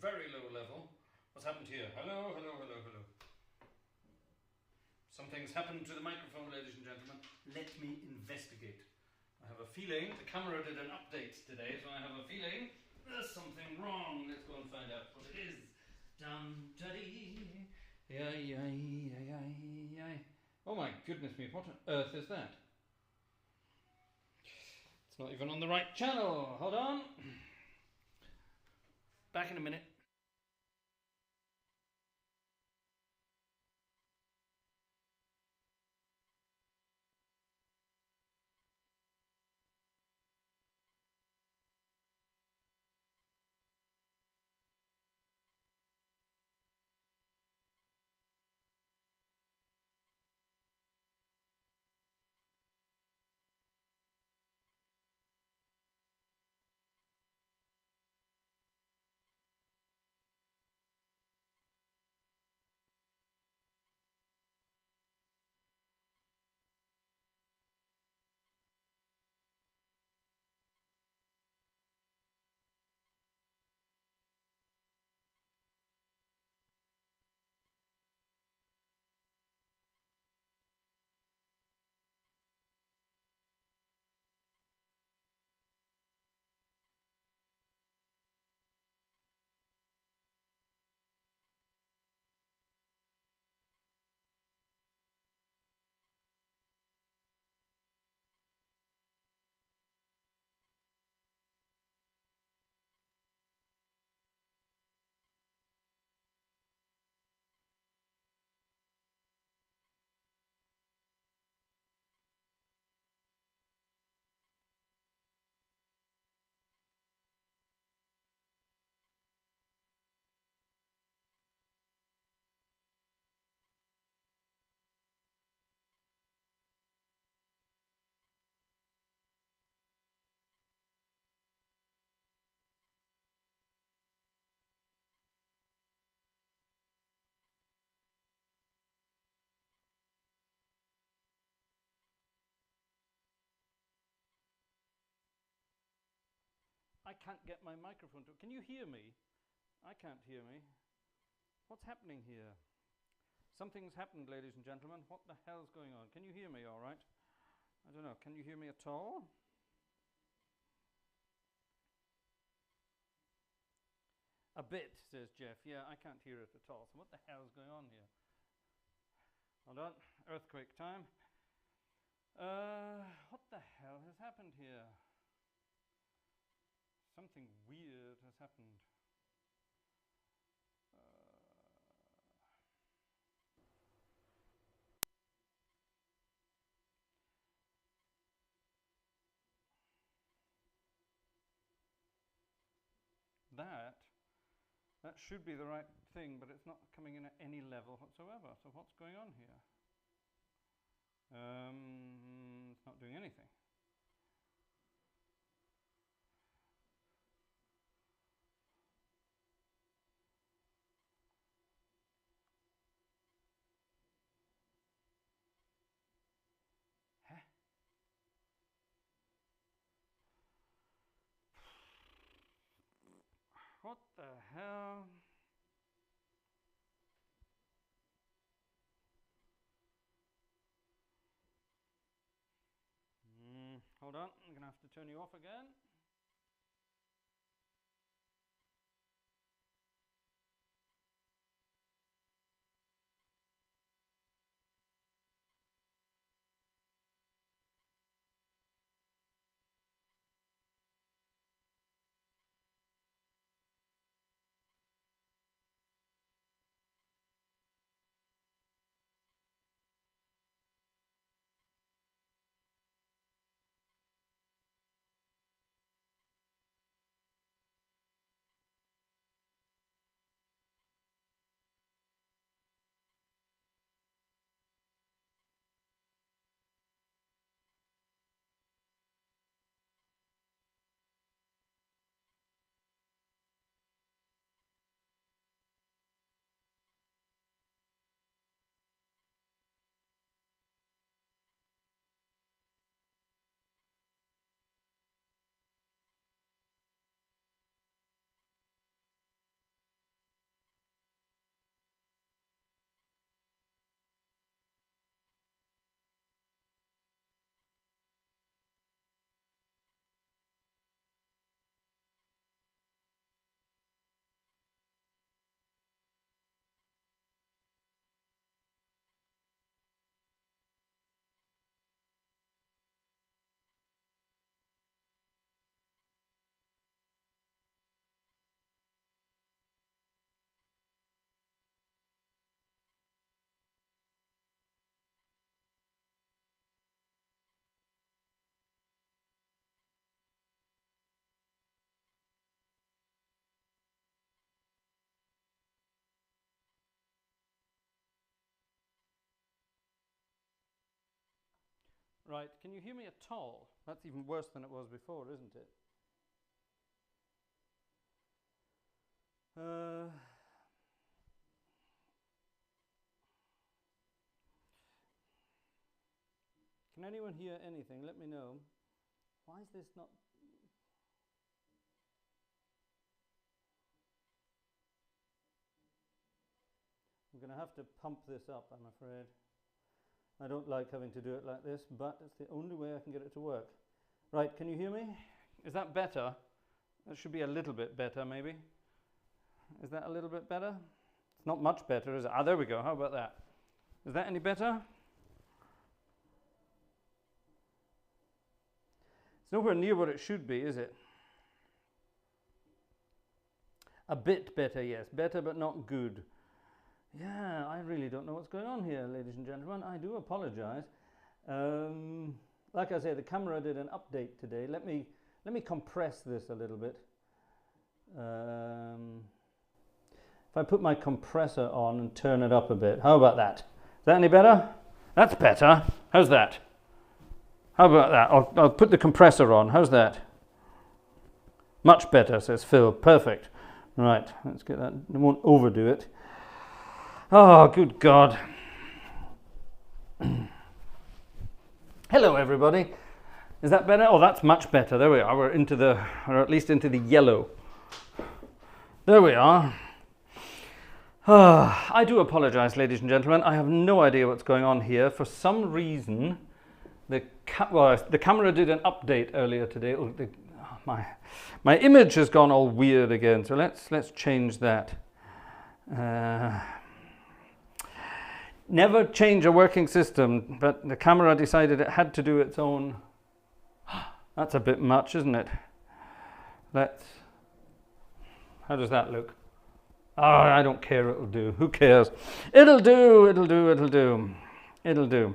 very low level. What's happened here? Hello, hello, hello, hello. Something's happened to the microphone, ladies and gentlemen. Let me investigate. I have a feeling, the camera did an update today, so I have a feeling there's something wrong. Let's go and find out what it is. Dum duddy. Oh my goodness me, what on earth is that? It's not even on the right channel. Hold on. Back in a minute. I can't get my microphone to... Can you hear me? I can't hear me. What's happening here? Something's happened, ladies and gentlemen. What the hell's going on? Can you hear me all right? I don't know. Can you hear me at all? A bit, says Jeff. Yeah, I can't hear it at all. So what the hell's going on here? Hold on. Earthquake time. What the hell has happened here? Something weird has happened. That should be the right thing, but it's not coming in at any level whatsoever. So what's going on here? It's not doing anything. Huh? What the hell? Hold on, I'm going to have to turn you off again. Right, can you hear me at all? That's even worse than it was before, isn't it? Can anyone hear anything? Let me know. Why is this not... I'm going to have to pump this up, I'm afraid. I don't like having to do it like this, but it's the only way I can get it to work. Right, can you hear me? Is that better? That should be a little bit better, maybe. Is that a little bit better? It's not much better, is it? Ah, there we go. How about that? Is that any better? It's nowhere near what it should be, is it? A bit better, yes. Better, but not good. Yeah, I really don't know what's going on here, ladies and gentlemen. I do apologize. Like I say, the camera did an update today. Let me compress this a little bit. If I put my compressor on and turn it up a bit, how about that? Is that any better? That's better. How's that? How about that? I'll put the compressor on. How's that? Much better, says Phil. Perfect. Right, let's get that. I won't overdo it. Oh, good God. Hello, everybody. Is that better? Oh, that's much better. There we are. We're into the, or at least into the yellow. There we are. I do apologize, ladies and gentlemen. I have no idea what's going on here. For some reason, the camera did an update earlier today. Oh, my image has gone all weird again. So let's change that. Never change a working system, but the camera decided it had to do its own. That's a bit much, isn't it? How does that look? Oh, I don't care, it'll do. Who cares? It'll do, it'll do, it'll do. It'll do.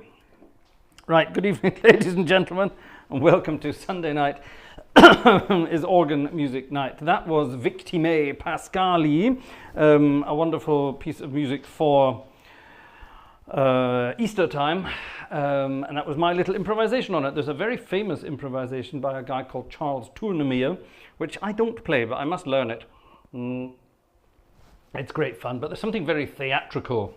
Right, good evening, ladies and gentlemen, and welcome to Sunday night is organ music night. That was Victimae Pascali, a wonderful piece of music for Easter time, and that was my little improvisation on it. There's a very famous improvisation by a guy called Charles Tournemire, which I don't play, but I must learn it. It's great fun, but there's something very theatrical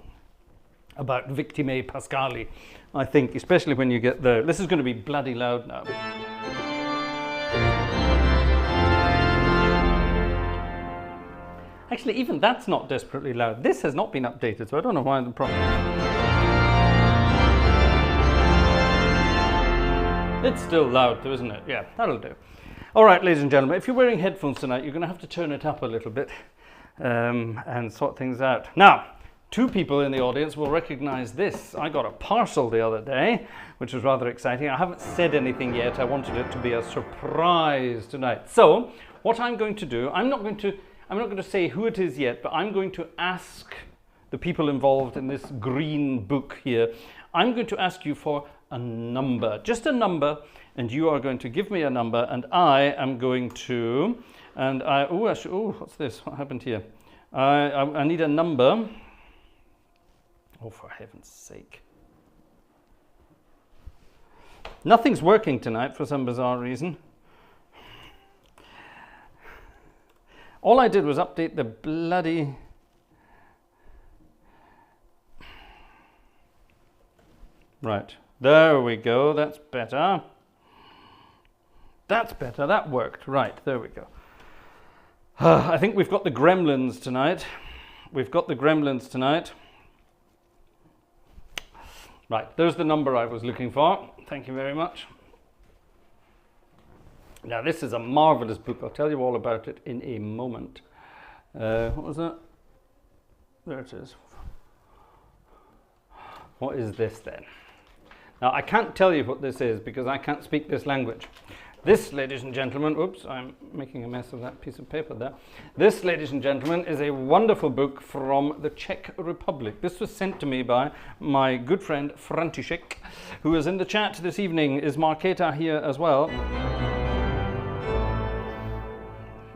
about Victimae Pascali, I think, especially when you get the... This is going to be bloody loud now. Actually, even that's not desperately loud. This has not been updated, so I don't know why the problem. It's still loud though, isn't it? Yeah, that'll do. All right, ladies and gentlemen, if you're wearing headphones tonight, you're going to have to turn it up a little bit and sort things out. Now, two people in the audience will recognize this. I got a parcel the other day, which was rather exciting. I haven't said anything yet. I wanted it to be a surprise tonight. So, what I'm going to do, I'm not going to say who it is yet, but I'm going to ask the people involved in this green book here, I'm going to ask you for a number, just a number, and you are going to give me a number, and I am going to, and what's this? What happened here? I need a number. Oh, for heaven's sake. Nothing's working tonight for some bizarre reason. All I did was update the bloody... Right, there we go, that's better. That's better, that worked. Right, there we go. I think we've got the gremlins tonight. We've got the gremlins tonight. Right, there's the number I was looking for. Thank you very much. Now, this is a marvelous book. I'll tell you all about it in a moment. What was that? There it is. What is this then? Now, I can't tell you what this is because I can't speak this language. This, ladies and gentlemen, oops, I'm making a mess of that piece of paper there. This, ladies and gentlemen, is a wonderful book from the Czech Republic. This was sent to me by my good friend František, who is in the chat this evening. Is Marketa here as well?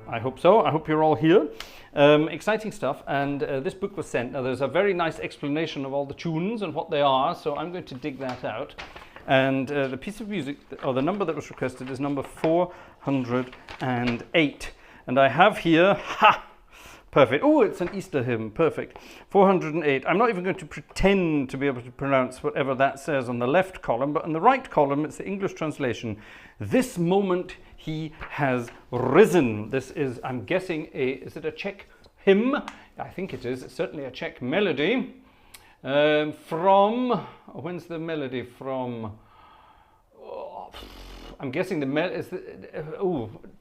I hope so. I hope you're all here. Exciting stuff, and this book was sent. Now, there's a very nice explanation of all the tunes and what they are, so I'm going to dig that out. And the piece of music, or the number that was requested, is number 408. And I have here, perfect. Oh, it's an Easter hymn, perfect. 408. I'm not even going to pretend to be able to pronounce whatever that says on the left column, but on the right column, it's the English translation. This moment he has risen. This is, I'm guessing, is it a Czech hymn? I think it is. It's certainly a Czech melody. From, when's the melody from? Oh, I'm guessing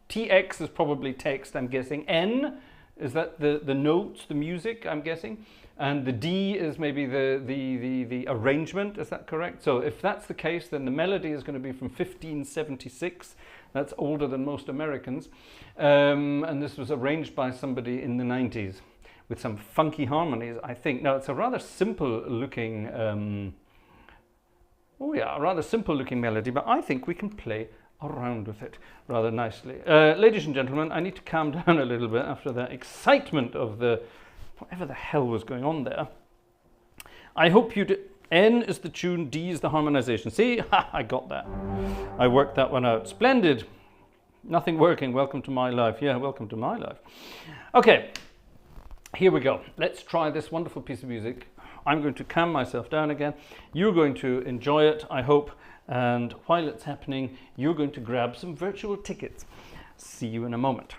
TX is probably text, I'm guessing. N, is that the notes, the music, I'm guessing? And the D is maybe the arrangement, is that correct? So if that's the case, then the melody is going to be from 1576. That's older than most Americans. And this was arranged by somebody in the 90s. With some funky harmonies, I think. Now, it's a rather simple looking, a rather simple looking melody, but I think we can play around with it rather nicely. Ladies and gentlemen, I need to calm down a little bit after the excitement of whatever the hell was going on there. I hope you did. N is the tune, D is the harmonization. See, I got that. I worked that one out. Splendid. Nothing working. Welcome to my life. Yeah, welcome to my life. Okay. Here we go. Let's try this wonderful piece of music. I'm going to calm myself down again. You're going to enjoy it, I hope. And while it's happening, you're going to grab some virtual tickets. See you in a moment.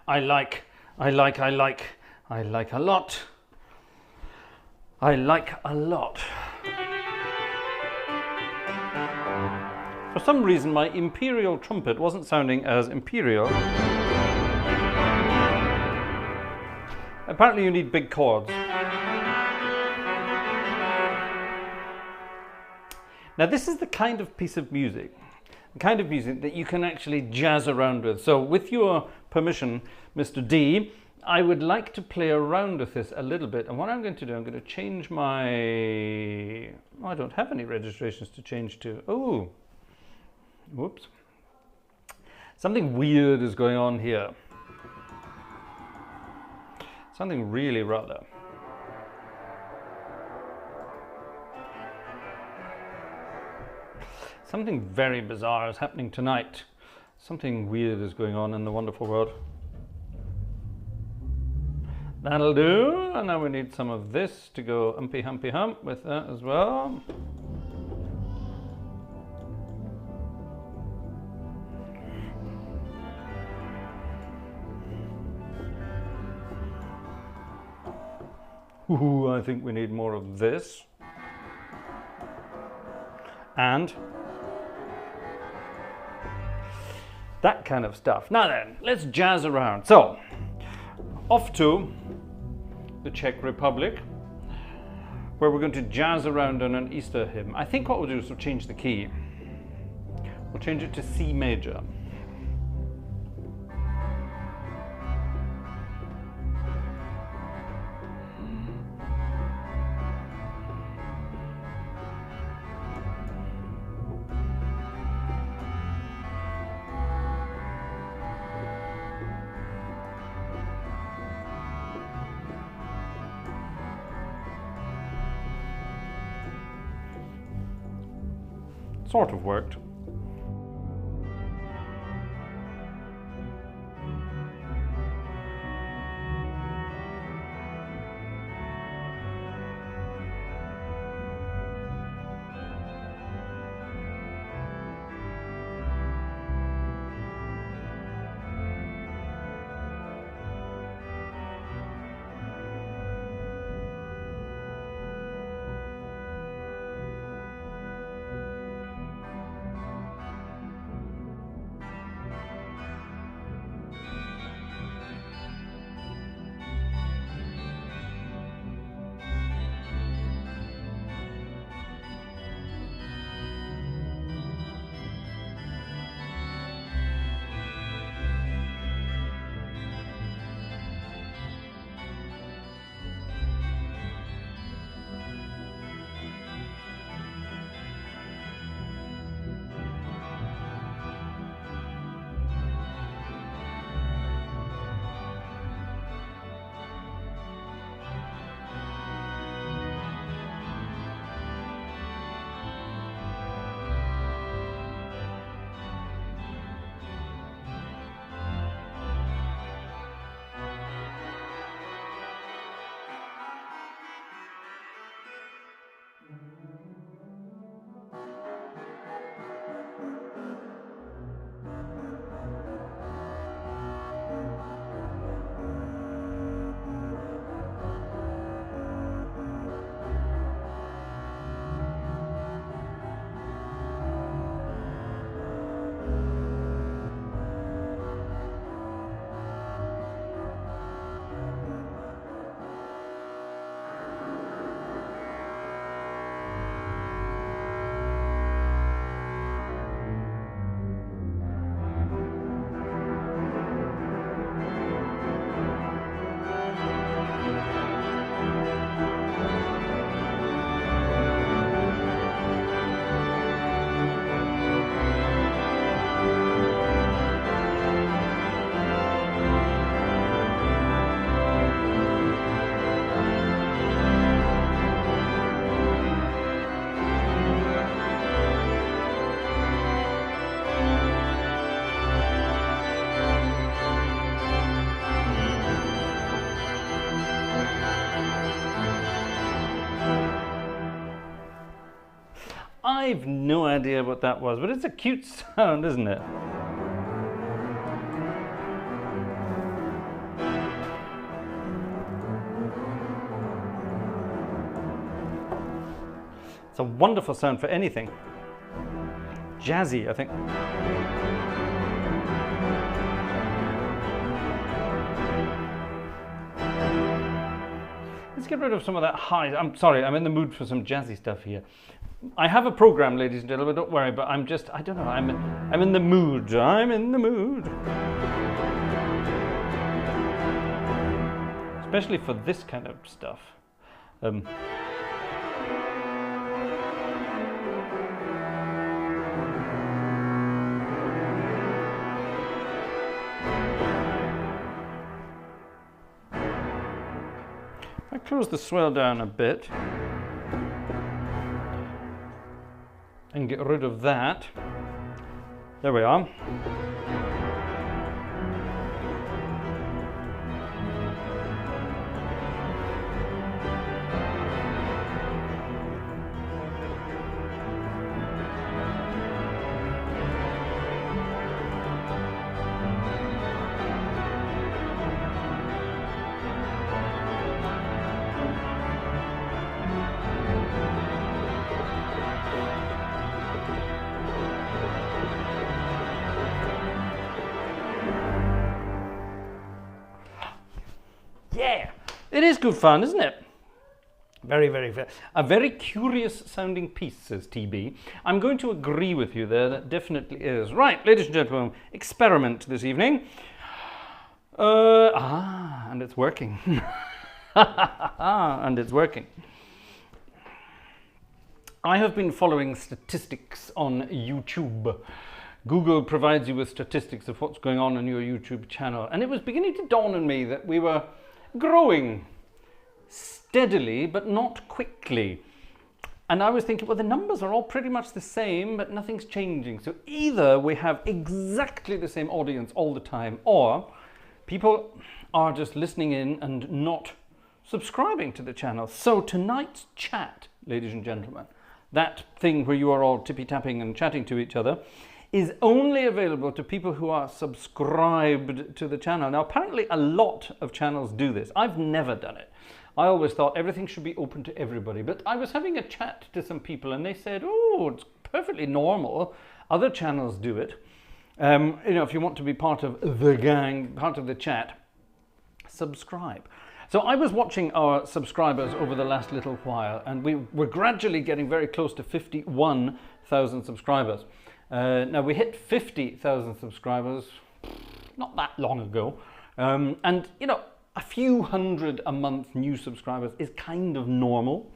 I like a lot. I like a lot. For some reason, my imperial trumpet wasn't sounding as imperial. Apparently you need big chords. Now this is the kind of piece of music, that you can actually jazz around with. So with your permission, Mr. D, I would like to play around with this a little bit. And what I'm going to do, I'm going to change my... Oh, I don't have any registrations to change to. Oh, whoops. Something weird is going on here. Something really rather. Something very bizarre is happening tonight. Something weird is going on in the wonderful world. That'll do. And now we need some of this to go umpy humpy hump with that as well. Ooh, I think we need more of this. And that kind of stuff. Now then, let's jazz around. So, off to the Czech Republic, where we're going to jazz around on an Easter hymn. I think what we'll do is we'll change the key. We'll change it to C major. Sort of worked. I've no idea what that was, but it's a cute sound, isn't it? It's a wonderful sound for anything. Jazzy, I think. Let's get rid of some of that high. I'm sorry, I'm in the mood for some jazzy stuff here. I have a program, ladies and gentlemen, don't worry, but I'm just, I don't know, I'm in the mood. I'm in the mood. Especially for this kind of stuff. I close the swell down a bit and get rid of that. There we are. Yeah, it is good fun, isn't it? Very, very, a very curious sounding piece, says TB. I'm going to agree with you there, that definitely is. Right, ladies and gentlemen, experiment this evening. And it's working. And it's working. I have been following statistics on YouTube. Google provides you with statistics of what's going on your YouTube channel. And it was beginning to dawn on me that we were growing steadily, but not quickly. And I was thinking, well, the numbers are all pretty much the same, but nothing's changing. So either we have exactly the same audience all the time, or people are just listening in and not subscribing to the channel. So tonight's chat, ladies and gentlemen, that thing where you are all tippy-tapping and chatting to each other, is only available to people who are subscribed to the channel. Now, apparently a lot of channels do this. I've never done it. I always thought everything should be open to everybody. But I was having a chat to some people and they said, oh, it's perfectly normal. Other channels do it. You know, if you want to be part of the gang, part of the chat, subscribe. So I was watching our subscribers over the last little while, and we were gradually getting very close to 51,000 subscribers. Now, we hit 50,000 subscribers not that long ago, and you know, a few hundred a month new subscribers is kind of normal.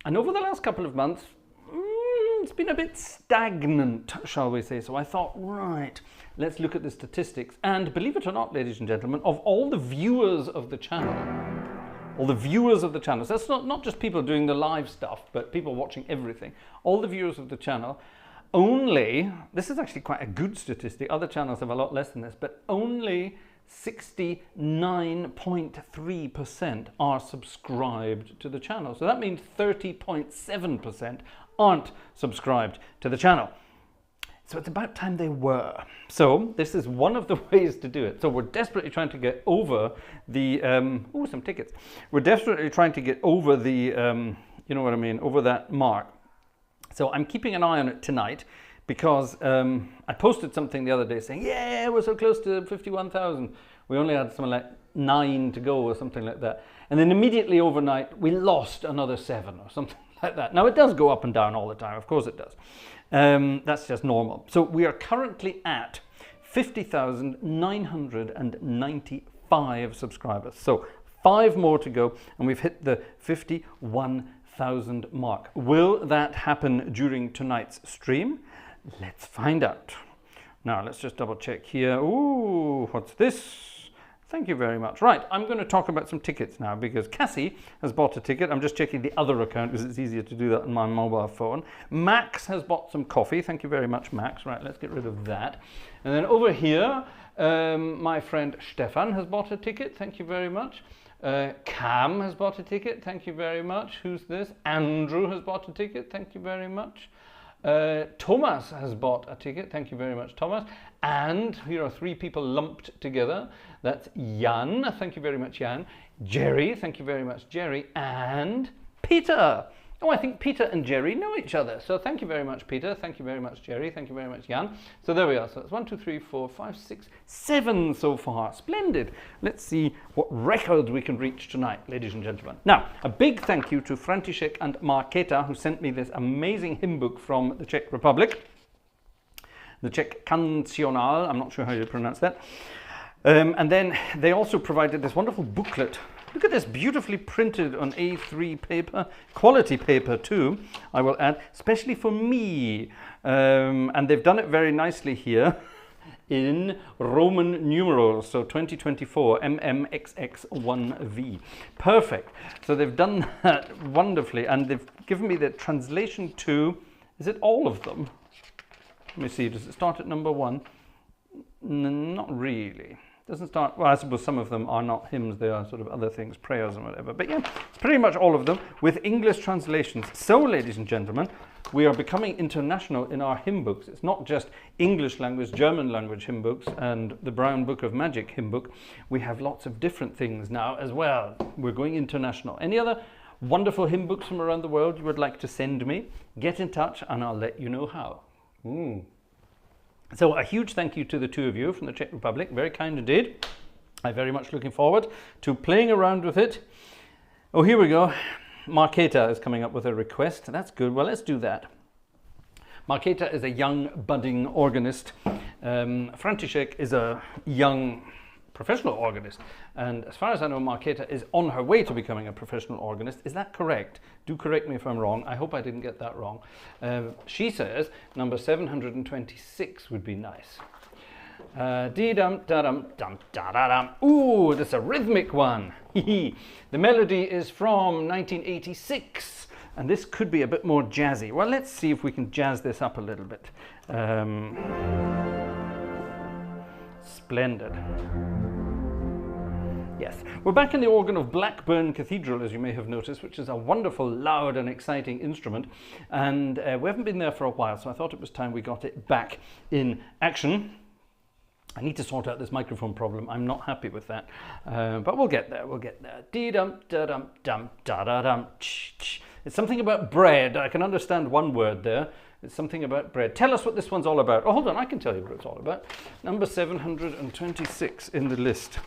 And over the last couple of months, it's been a bit stagnant, shall we say. So I thought, right, let's look at the statistics. And believe it or not, ladies and gentlemen, of all the viewers of the channel, all the viewers of the channel, so that's not just people doing the live stuff, but people watching everything, all the viewers of the channel, only, this is actually quite a good statistic, other channels have a lot less than this, but only 69.3% are subscribed to the channel. So that means 30.7% aren't subscribed to the channel. So it's about time they were. So this is one of the ways to do it. So we're desperately trying to get over the, some tickets. We're desperately trying to get over the, you know what I mean, over that mark. So I'm keeping an eye on it tonight because I posted something the other day saying, yeah, we're so close to 51,000. We only had something like 9 to go or something like that. And then immediately overnight, we lost another 7 or something like that. Now, it does go up and down all the time. Of course it does. That's just normal. So we are currently at 50,995 subscribers. So 5 more to go, and we've hit the 51,000 mark. Will that happen during tonight's stream? Let's find out. Now, let's just double check here. Ooh, what's this? Thank you very much. Right, I'm going to talk about some tickets now because Cassie has bought a ticket. I'm just checking the other account because it's easier to do that on my mobile phone. Max has bought some coffee. Thank you very much, Max. Right, let's get rid of that. And then over here, my friend Stefan has bought a ticket. Thank you very much. Cam has bought a ticket. Thank you very much. Who's this? Andrew has bought a ticket. Thank you very much. Thomas has bought a ticket. Thank you very much, Thomas. And here are 3 people lumped together. That's Jan. Thank you very much, Jan. Jerry. Thank you very much, Jerry. And Peter. Oh, I think Peter and Jerry know each other. So thank you very much, Peter. Thank you very much, Jerry. Thank you very much, Jan. So there we are. So it's 1, 2, 3, 4, 5, 6, 7 so far. Splendid. Let's see what record we can reach tonight, ladies and gentlemen. Now, a big thank you to František and Markéta, who sent me this amazing hymn book from the Czech Republic. The Czech Cancionál, I'm not sure how you pronounce that. And then they also provided this wonderful booklet. Look at this, beautifully printed on A3 paper, quality paper too, I will add, especially for me. And they've done it very nicely here in Roman numerals, so 2024, MMXX1V. Perfect. So they've done that wonderfully, and they've given me the translation to, is it all of them? Let me see, does it start at number 1? Not really. Doesn't start, well, I suppose some of them are not hymns, they are sort of other things, prayers and whatever. But yeah, it's pretty much all of them with English translations. So, ladies and gentlemen, we are becoming international in our hymn books. It's not just English language, German language hymn books and the Brown Book of Magic hymn book. We have lots of different things now as well. We're going international. Any other wonderful hymn books from around the world you would like to send me? Get in touch and I'll let you know how. So a huge thank you to the two of you from the Czech Republic. Very kind indeed. I'm very much looking forward to playing around with it. Oh, here we go. Markéta is coming up with a request. That's good. Well, let's do that. Markéta is a young budding organist. František is a young professional organist. And as far as I know, Markéta is on her way to becoming a professional organist. Is that correct? Do correct me if I'm wrong. I hope I didn't get that wrong. She says number 726 would be nice. Dee-dum-da-dum-dum-da-da-dum. Ooh, that's a rhythmic one. The melody is from 1986. And this could be a bit more jazzy. Well, let's see if we can jazz this up a little bit. Splendid. Yes, we're back in the organ of Blackburn Cathedral, as you may have noticed, which is a wonderful, loud and exciting instrument. And we haven't been there for a while, so I thought it was time we got it back in action. I need to sort out this microphone problem. I'm not happy with that. But we'll get there, we'll get there. Dee-dum-da-dum-dum-da-da-dum. It's something about bread. I can understand one word there. It's something about bread. Tell us what this one's all about. Oh, hold on, I can tell you what it's all about. Number 726 in the list.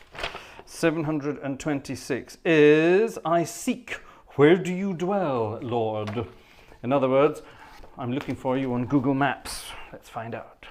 726 is, I seek, where do you dwell, Lord? In other words, I'm looking for you on Google Maps. Let's find out.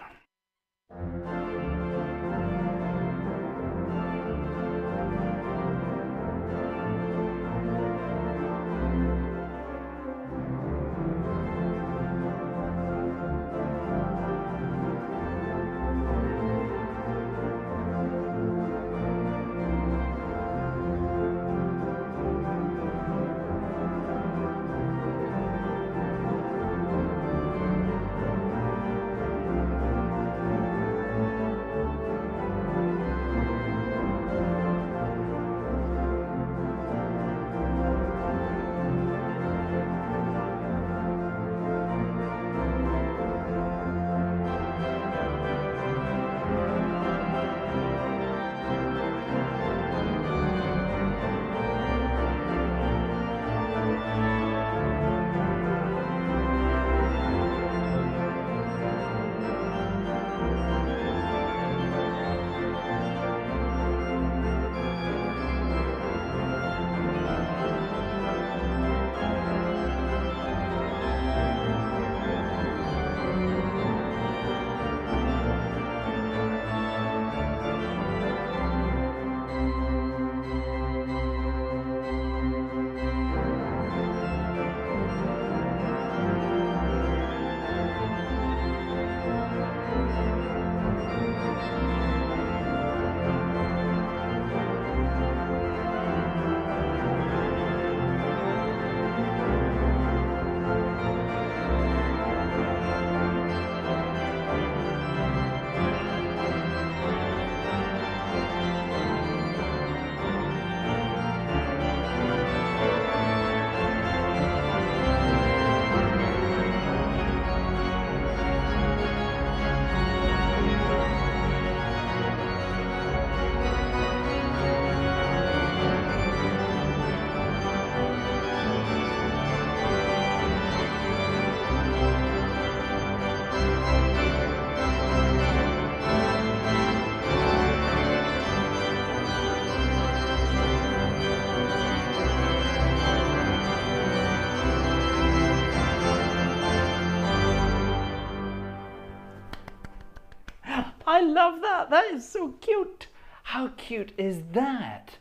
I love that. That is so cute. How cute is that?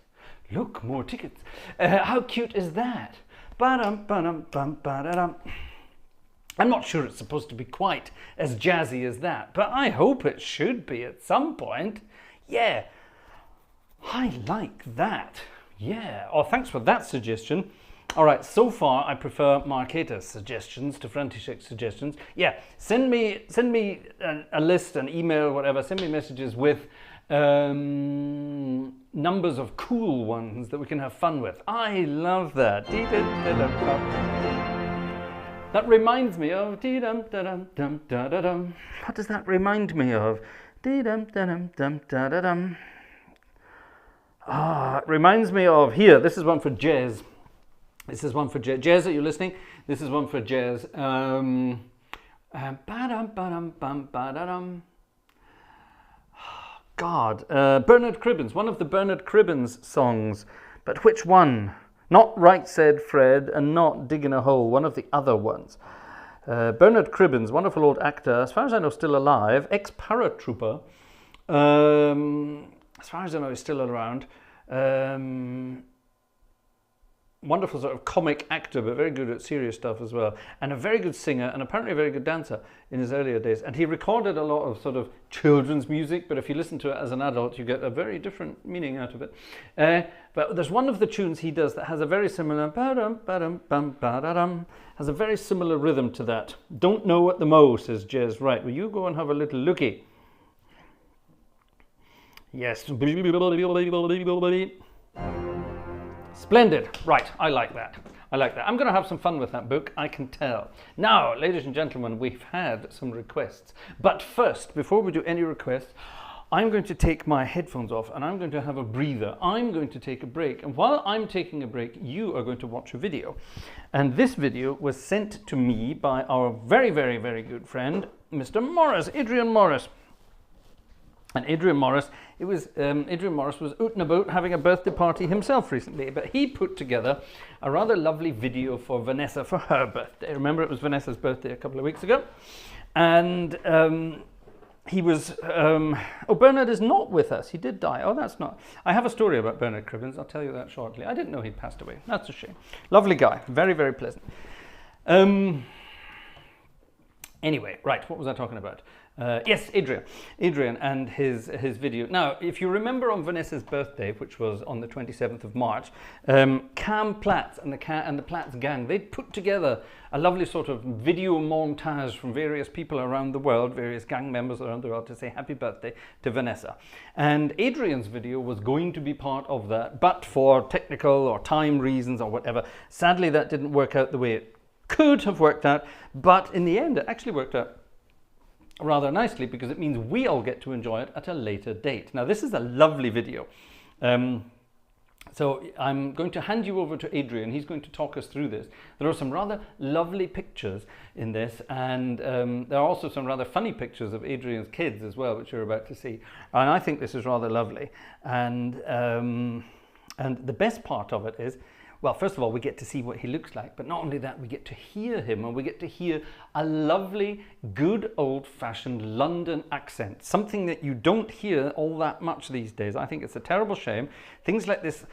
Look, more tickets. How cute is that? Ba-dum, ba-dum, bum, ba-da-dum. I'm not sure it's supposed to be quite as jazzy as that, but I hope it should be at some point. Yeah, I like that. Yeah. Oh, thanks for that suggestion. All right, so far I prefer Marketa's suggestions to František's suggestions. Yeah, send me a list, an email, whatever. Send me messages with numbers of cool ones that we can have fun with. I love that. That reminds me of dee-dum da-dum dum da-da-dum. What does that remind me of? Dee-dum da-dum dum da-da-dum. Ah, it reminds me of here. This is one for Jez. This is one for Jez. Jez, are you listening? This is one for Jez. Ba-dum ba-dum bum ba-da-dum. God, Bernard Cribbins, one of the Bernard Cribbins songs, but which one? Not Right Said Fred and not Digging a Hole, one of the other ones. Bernard Cribbins, wonderful old actor, as far as I know still alive, ex-paratrooper, as far as I know he's still around, wonderful sort of comic actor, but very good at serious stuff as well, and a very good singer, and apparently a very good dancer in his earlier days. And he recorded a lot of sort of children's music, but if you listen to it as an adult, you get a very different meaning out of it. But there's one of the tunes he does that has a very similar ba-dum, ba-dum, bum, ba-da-dum, has a very similar rhythm to that. Don't know what the mo, says Jez. Right, will you go and have a little looky? Yes. Splendid. Right, I like that. I like that. I'm going to have some fun with that book, I can tell. Now, ladies and gentlemen, we've had some requests. But first, before we do any requests, I'm going to take my headphones off and I'm going to have a breather. I'm going to take a break. And while I'm taking a break, you are going to watch a video. And this video was sent to me by our very, very, very good friend, Mr. Morris, Adrian Morris. And Adrian Morris was out and about having a birthday party himself recently, but he put together a rather lovely video for Vanessa for her birthday. Remember, it was Vanessa's birthday a couple of weeks ago, and he was. Oh, Bernard is not with us. He did die. Oh, that's not. I have a story about Bernard Cribbins. I'll tell you that shortly. I didn't know he'd passed away. That's a shame. Lovely guy. Very, very pleasant. Anyway, right. What was I talking about? Yes, Adrian and his video. Now, if you remember on Vanessa's birthday, which was on the 27th of March, Cam Platts and the Platts gang, they'd put together a lovely sort of video montage from various people around the world, various gang members around the world, to say happy birthday to Vanessa. And Adrian's video was going to be part of that, but for technical or time reasons or whatever, sadly that didn't work out the way it could have worked out, but in the end it actually worked out rather nicely, because it means we all get to enjoy it at a later date. Now, this is a lovely video. So I'm going to hand you over to Adrian. He's going to talk us through this. There are some rather lovely pictures in this, and there are also some rather funny pictures of Adrian's kids as well, which you're about to see. And I think this is rather lovely. And the best part of it is, well, first of all, we get to see what he looks like, but not only that, we get to hear him, and we get to hear a lovely, good old-fashioned London accent, something that you don't hear all that much these days. I think it's a terrible shame. Things like this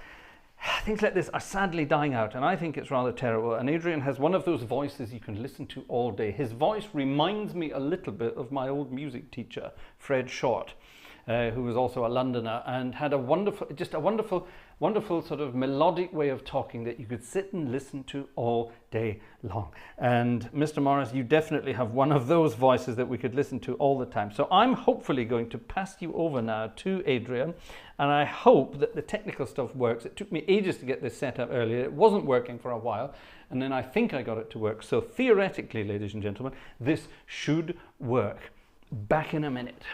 are sadly dying out, and I think it's rather terrible. And Adrian has one of those voices you can listen to all day. His voice reminds me a little bit of my old music teacher, Fred Short, who was also a Londoner and had a wonderful sort of melodic way of talking that you could sit and listen to all day long. And Mr. Morris, you definitely have one of those voices that we could listen to all the time. So I'm hopefully going to pass you over now to Adrian, and I hope that the technical stuff works. It took me ages to get this set up earlier. It wasn't working for a while, and then I think I got it to work. So theoretically, ladies and gentlemen, this should work. Back in a minute.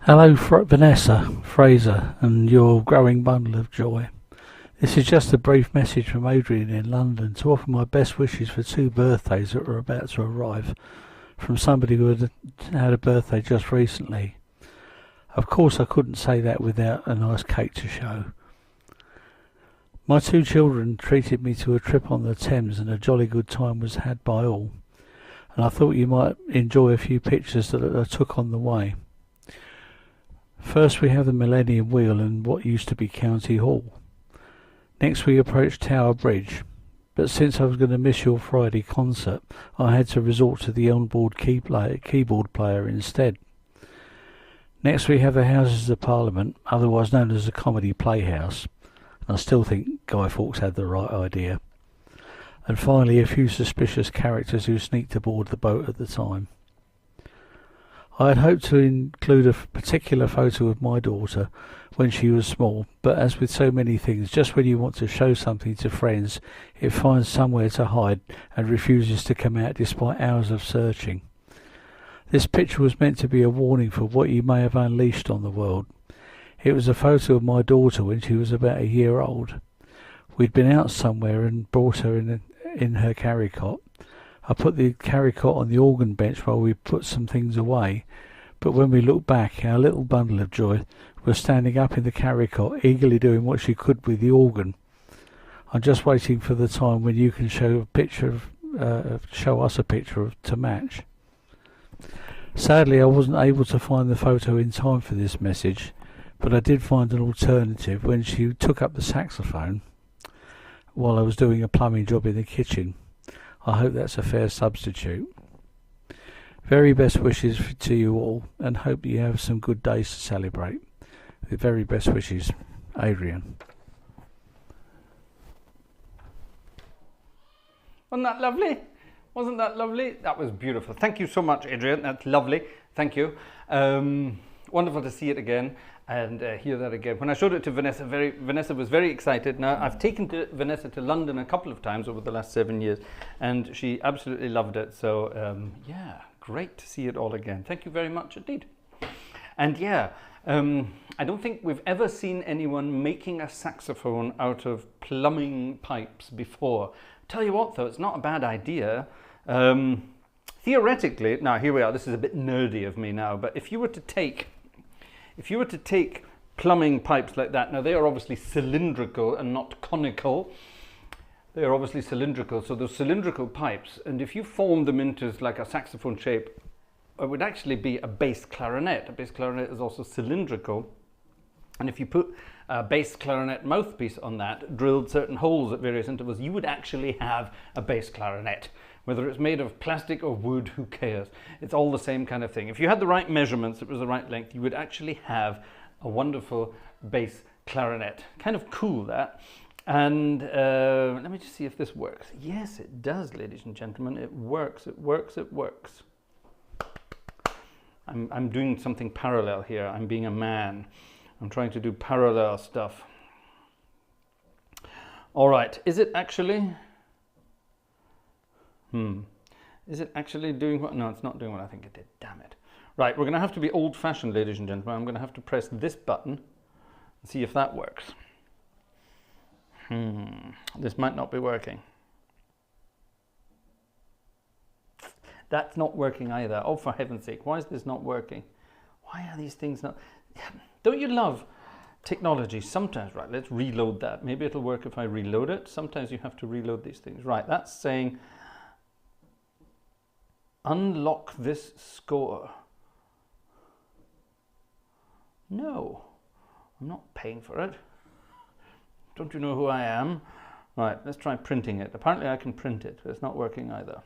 Hello, Vanessa, Fraser, and your growing bundle of joy. This is just a brief message from Adrian in London to offer my best wishes for 2 birthdays that are about to arrive from somebody who had a birthday just recently. Of course, I couldn't say that without a nice cake to show. My 2 children treated me to a trip on the Thames, and a jolly good time was had by all. And I thought you might enjoy a few pictures that I took on the way. First we have the Millennium Wheel and what used to be County Hall. Next we approached Tower Bridge, but since I was going to miss your Friday concert, I had to resort to the onboard keyboard player instead. Next we have the Houses of Parliament, otherwise known as the Comedy Playhouse. I still think Guy Fawkes had the right idea. And finally, a few suspicious characters who sneaked aboard the boat at the time. I had hoped to include a particular photo of my daughter when she was small, but as with so many things, just when you want to show something to friends, it finds somewhere to hide and refuses to come out despite hours of searching. This picture was meant to be a warning for what you may have unleashed on the world. It was a photo of my daughter when she was about a year old. We'd been out somewhere and brought her in her carry cot. I put the carry cot on the organ bench while we put some things away, but when we looked back, our little bundle of joy was standing up in the carry cot, eagerly doing what she could with the organ. I'm just waiting for the time when you can show us a picture to match. Sadly, I wasn't able to find the photo in time for this message, but I did find an alternative when she took up the saxophone while I was doing a plumbing job in the kitchen. I hope that's a fair substitute. Very best wishes to you all, and hope you have some good days to celebrate. With very best wishes, Adrian. Wasn't that lovely? Wasn't that lovely? That was beautiful. Thank you so much, Adrian. That's lovely. Thank you. Wonderful to see it again and hear that again. When I showed it to Vanessa, Vanessa was very excited. Now, I've taken Vanessa to London a couple of times over the last 7 years, and she absolutely loved it. So, yeah, great to see it all again. Thank you very much indeed. And yeah, I don't think we've ever seen anyone making a saxophone out of plumbing pipes before. Tell you what, though, it's not a bad idea. Theoretically, now here we are, this is a bit nerdy of me now, but if you were to take plumbing pipes like that, now they are obviously cylindrical and not conical. They are obviously cylindrical, so those cylindrical pipes, and if you form them into like a saxophone shape, it would actually be a bass clarinet. A bass clarinet is also cylindrical, and if you put a bass clarinet mouthpiece on that, drilled certain holes at various intervals, you would actually have a bass clarinet. Whether it's made of plastic or wood, who cares? It's all the same kind of thing. If you had the right measurements, it was the right length, you would actually have a wonderful bass clarinet. Kind of cool, that. And let me just see if this works. Yes, it does, ladies and gentlemen. It works, it works, it works. I'm doing something parallel here. I'm being a man. I'm trying to do parallel stuff. All right, is it actually... Is it actually doing what? No, it's not doing what I think it did. Damn it. Right, we're going to have to be old-fashioned, ladies and gentlemen. I'm going to have to press this button and see if that works. This might not be working. That's not working either. Oh, for heaven's sake, why is this not working? Why are these things not... Don't you love technology? Sometimes, right, let's reload that. Maybe it'll work if I reload it. Sometimes you have to reload these things. Right, that's saying... Unlock this score. No, I'm not paying for it. Don't you know who I am? Right, let's try printing it. Apparently I can print it, but it's not working either.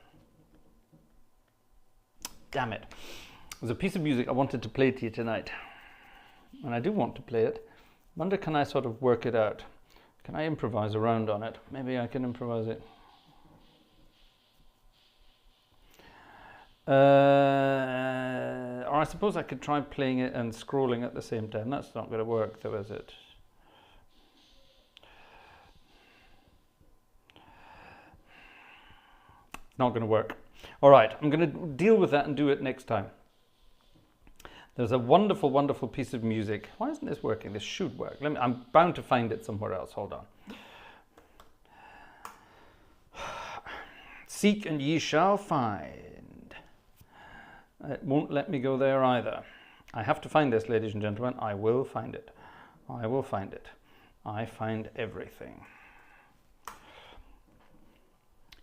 Damn it. There's a piece of music I wanted to play to you tonight. And I do want to play it. Wonder, can I sort of work it out? Can I improvise around on it? Maybe I can improvise it. Or I suppose I could try playing it and scrolling at the same time. That's not going to work though, is it? Not going to work. All right, I'm going to deal with that and do it next time. There's a wonderful, wonderful piece of music. Why isn't this working? This should work. I'm bound to find it somewhere else. Hold on. Seek and ye shall find. It won't let me go there either. I have to find this, ladies and gentlemen. I will find it. I will find it. I find everything.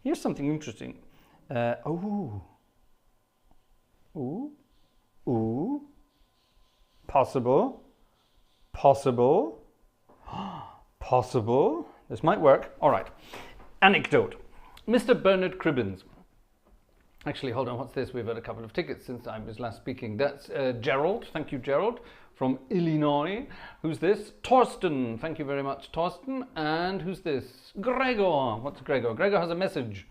Here's something interesting. Ooh. Ooh. Ooh. Possible. Possible. Possible. This might work. All right. Anecdote. Mr. Bernard Cribbins. Actually, hold on. What's this? We've had a couple of tickets since I was last speaking. That's Gerald. Thank you, Gerald, from Illinois. Who's this? Torsten. Thank you very much, Torsten. And who's this? Gregor. What's Gregor? Gregor has a message.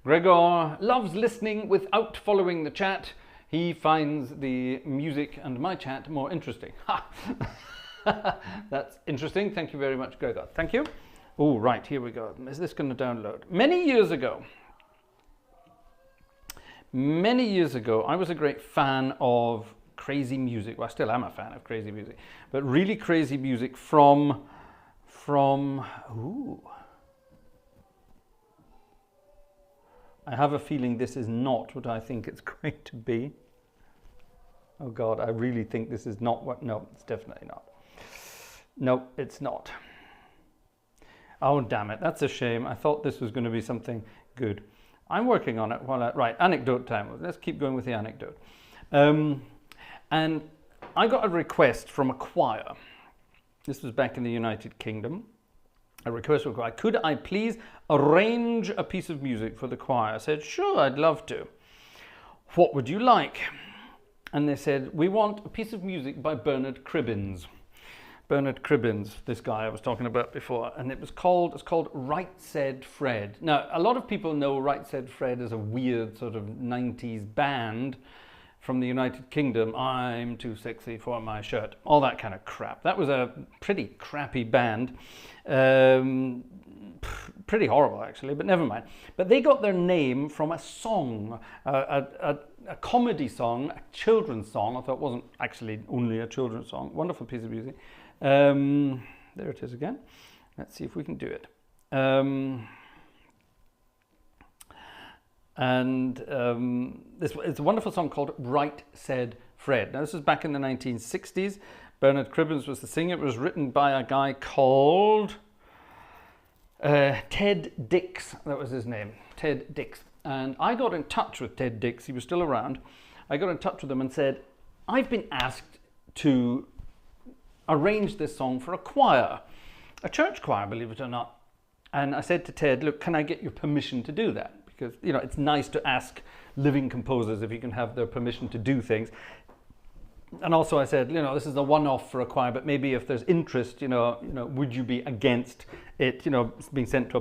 Gregor loves listening without following the chat. He finds the music and my chat more interesting. Ha! That's interesting. Thank you very much, Gregor. Thank you. Oh, right. Here we go. Is this going to download? Many years ago, I was a great fan of crazy music. Well, I still am a fan of crazy music, but really crazy music from ooh. I have a feeling this is not what I think it's going to be. Oh God, I really think this is not what, no, it's definitely not. No, it's not. Oh, damn it, that's a shame. I thought this was going to be something good. I'm working on it while right, anecdote time. Let's keep going with the anecdote. And I got a request from a choir. This was back in the United Kingdom. A request from a choir. Could I please arrange a piece of music for the choir? I said, sure, I'd love to. What would you like? And they said, we want a piece of music by Bernard Cribbins. Bernard Cribbins, this guy I was talking about before, and it's called Right Said Fred. Now, a lot of people know Right Said Fred as a weird sort of 90s band from the United Kingdom. I'm too sexy for my shirt, all that kind of crap. That was a pretty crappy band, pretty horrible actually, but never mind. But they got their name from a song, a comedy song, a children's song. I thought it wasn't actually only a children's song. Wonderful piece of music. There it is again. Let's see if we can do it. It's a wonderful song called Right Said Fred. Now this is back in the 1960s. Bernard Cribbins was the singer. It was written by a guy called Ted Dix. That was his name, Ted Dix. And I got in touch with Ted Dix. He was still around. I got in touch with him and said, I've been asked to arrange this song for a choir, a church choir, believe it or not. And I said to Ted, look, can I get your permission to do that? Because, you know, it's nice to ask living composers if you can have their permission to do things. And also I said, you know, this is a one-off for a choir, but maybe if there's interest, you know, would you be against it, you know, being sent to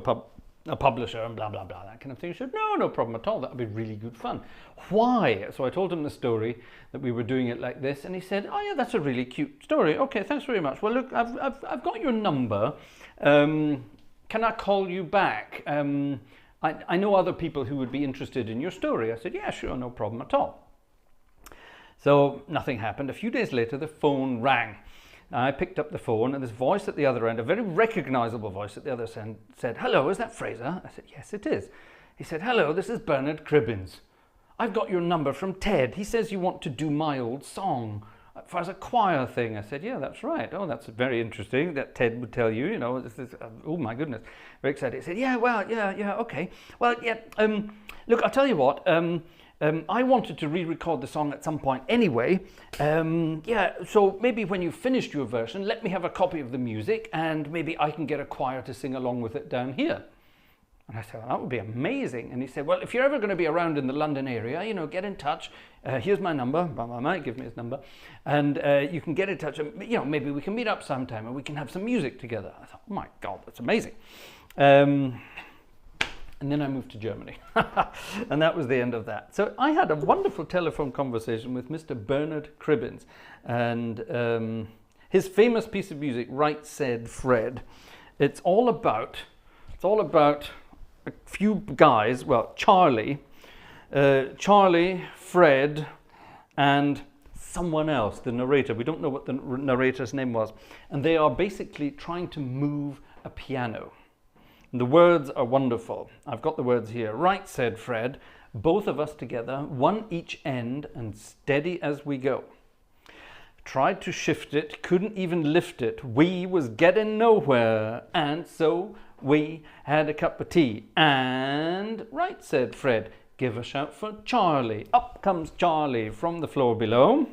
a publisher and blah, blah, blah, that kind of thing. He said, no problem at all. That would be really good fun. Why? So I told him the story that we were doing it like this, and he said, oh yeah, that's a really cute story. Okay, thanks very much. Well, look, I've got your number. Can I call you back? I know other people who would be interested in your story. I said, yeah, sure, no problem at all. So nothing happened. A few days later, the phone rang. I picked up the phone, and this voice at the other end, a very recognizable voice at the other end, said, hello, is that Fraser? I said, yes, it is. He said, hello, this is Bernard Cribbins. I've got your number from Ted. He says you want to do my old song as a choir thing. I said, yeah, that's right. Oh, that's very interesting that Ted would tell you, you know, oh my goodness, very excited. He said, yeah, well, yeah, okay. Well, yeah, look, I'll tell you what, I wanted to re-record the song at some point anyway. Yeah, so maybe when you've finished your version, let me have a copy of the music and maybe I can get a choir to sing along with it down here. And I said, well, that would be amazing. And he said, well, if you're ever going to be around in the London area, you know, get in touch. Here's my number. I might give me his number. And you can get in touch. And, you know, maybe we can meet up sometime and we can have some music together. I thought, oh my God, that's amazing. And then I moved to Germany. And that was the end of that. So I had a wonderful telephone conversation with Mr. Bernard Cribbins. And his famous piece of music, Right Said Fred. It's all about a few guys, well, Charlie, Fred, and someone else, the narrator. We don't know what the narrator's name was. And they are basically trying to move a piano. And the words are wonderful. I've got the words here. Right, said Fred, both of us together, one each end, and steady as we go. tried to shift it, couldn't even lift it. We was getting nowhere, and so we had a cup of tea. And right, said Fred, give a shout for Charlie. Up comes Charlie from the floor below.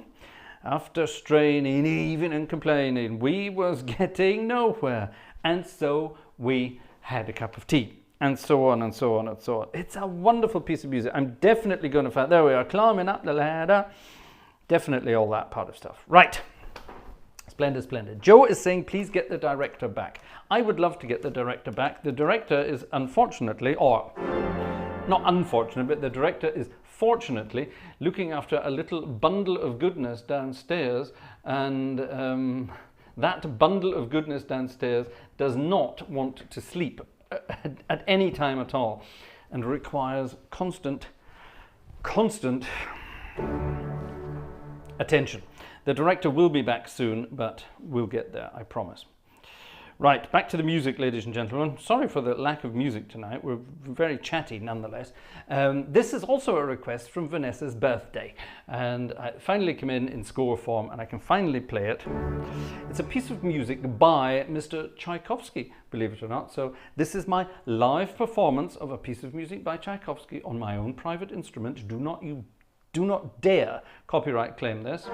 After straining, even and complaining, we was getting nowhere, and so we had a cup of tea. And so on and so on and so on. It's a wonderful piece of music. I'm definitely going to find, there we are, climbing up the ladder. Definitely all that part of stuff. Right. Splendid, splendid. Joe is saying, please get the director back. I would love to get the director back. The director is unfortunately, or not unfortunate, but the director is fortunately looking after a little bundle of goodness downstairs, and that bundle of goodness downstairs does not want to sleep at any time at all, and requires constant attention. The director will be back soon, but we'll get there, I promise. Right, back to the music, ladies and gentlemen. Sorry for the lack of music tonight. We're very chatty nonetheless. This is also a request from Vanessa's birthday, and I finally came in score form, and I can finally play it. It's a piece of music by Mr. Tchaikovsky, believe it or not. So this is my live performance of a piece of music by Tchaikovsky on my own private instrument. Do not dare copyright claim this.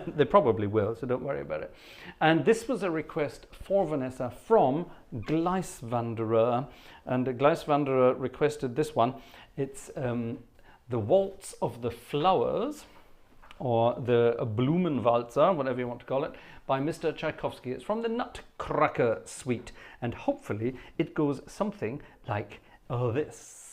They probably will, so don't worry about it. And this was a request for Vanessa from Gleiswanderer, and Gleiswanderer requested this one. It's the Waltz of the Flowers, or the Blumenwalzer, whatever you want to call it, by Mr. Tchaikovsky. It's from the Nutcracker Suite, and hopefully it goes something like this.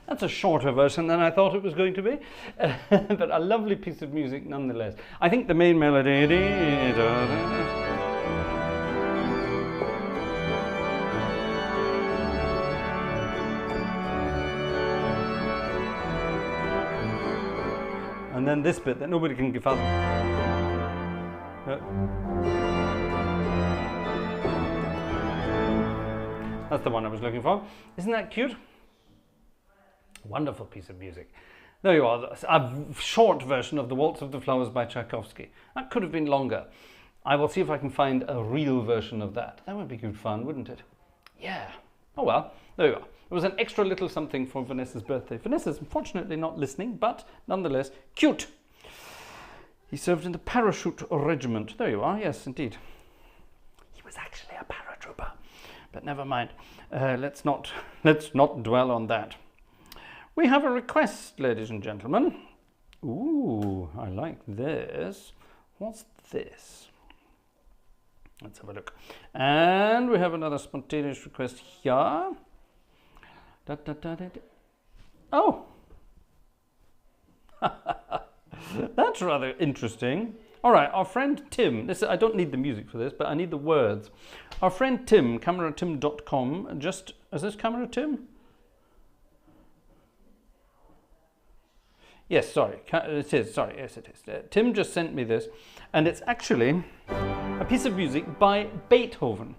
That's a shorter version than I thought it was going to be, but a lovely piece of music nonetheless. I think the main melody... and then this bit that nobody can give up. That's the one I was looking for. Isn't that cute? Wonderful piece of music. There you are, a short version of the Waltz of the Flowers by Tchaikovsky. That could have been longer. I will see if I can find a real version of that. That would be good fun, wouldn't it? Yeah. Oh well, there you are. It was an extra little something for Vanessa's birthday. Vanessa's unfortunately not listening, but nonetheless cute. He served in the parachute regiment. There you are, yes indeed. He was actually a paratrooper, but never mind. Let's not dwell on that. We have a request, ladies and gentlemen. Ooh, I like this. What's this? Let's have a look. And we have another spontaneous request here. Oh! That's rather interesting. All right, our friend Tim, I don't need the music for this, but I need the words. Our friend Tim, cameratim.com, is this Camera Tim? Yes, sorry, it is, sorry, yes it is. Tim just sent me this, and it's actually a piece of music by Beethoven.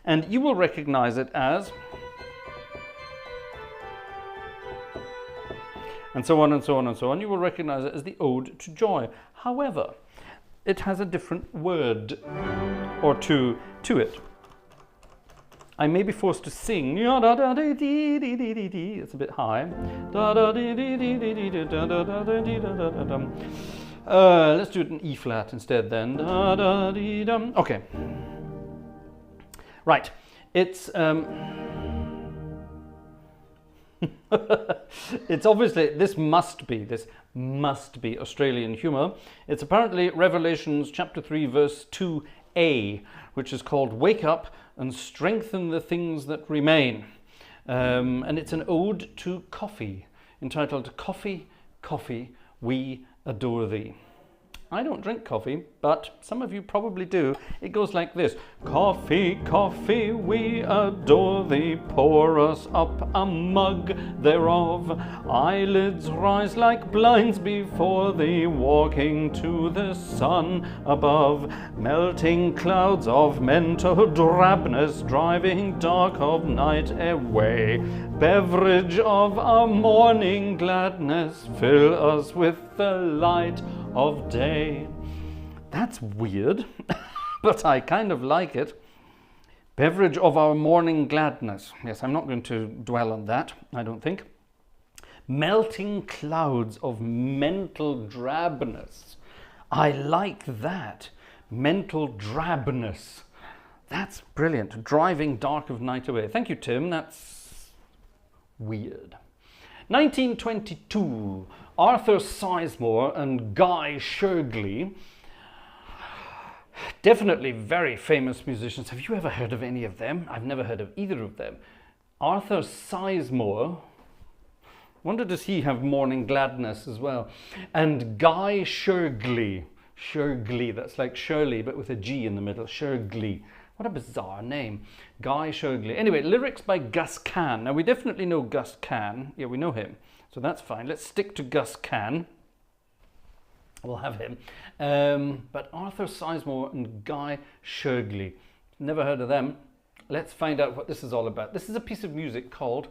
And you will recognize it as... and so on and so on and so on. You will recognize it as the Ode to Joy. However, it has a different word or two to it. I may be forced to sing. It's a bit high. Let's do it in E flat instead then. Okay. Right. It's it's obviously, this must be Australian humour. It's apparently Revelations chapter 3 verse 2a, which is called Wake Up and Strengthen the Things That Remain. And it's an ode to coffee, entitled Coffee, Coffee, We Adore Thee. I don't drink coffee, but some of you probably do. It goes like this. Coffee, coffee, we adore thee. Pour us up a mug thereof. Eyelids rise like blinds before thee. Walking to the sun above. Melting clouds of mental drabness. Driving dark of night away. Beverage of our morning gladness. Fill us with the light of day. That's weird, but I kind of like it. Beverage of our morning gladness. Yes, I'm not going to dwell on that, I don't think. Melting clouds of mental drabness. I like that. Mental drabness. That's brilliant. Driving dark of night away. Thank you, Tim. That's weird. 1922. Arthur Sizemore and Guy Shergley, definitely very famous musicians. Have you ever heard of any of them? I've never heard of either of them. Arthur Sizemore, wonder does he have morning gladness as well? And Guy Shergley, that's like Shirley but with a G in the middle, Shergley. What a bizarre name. Guy Shergley. Anyway, lyrics by Gus Kahn. Now we definitely know Gus Kahn. Yeah, we know him. So that's fine. Let's stick to Gus Kahn. We'll have him. But Arthur Sizemore and Guy Shergley. Never heard of them. Let's find out what this is all about. This is a piece of music called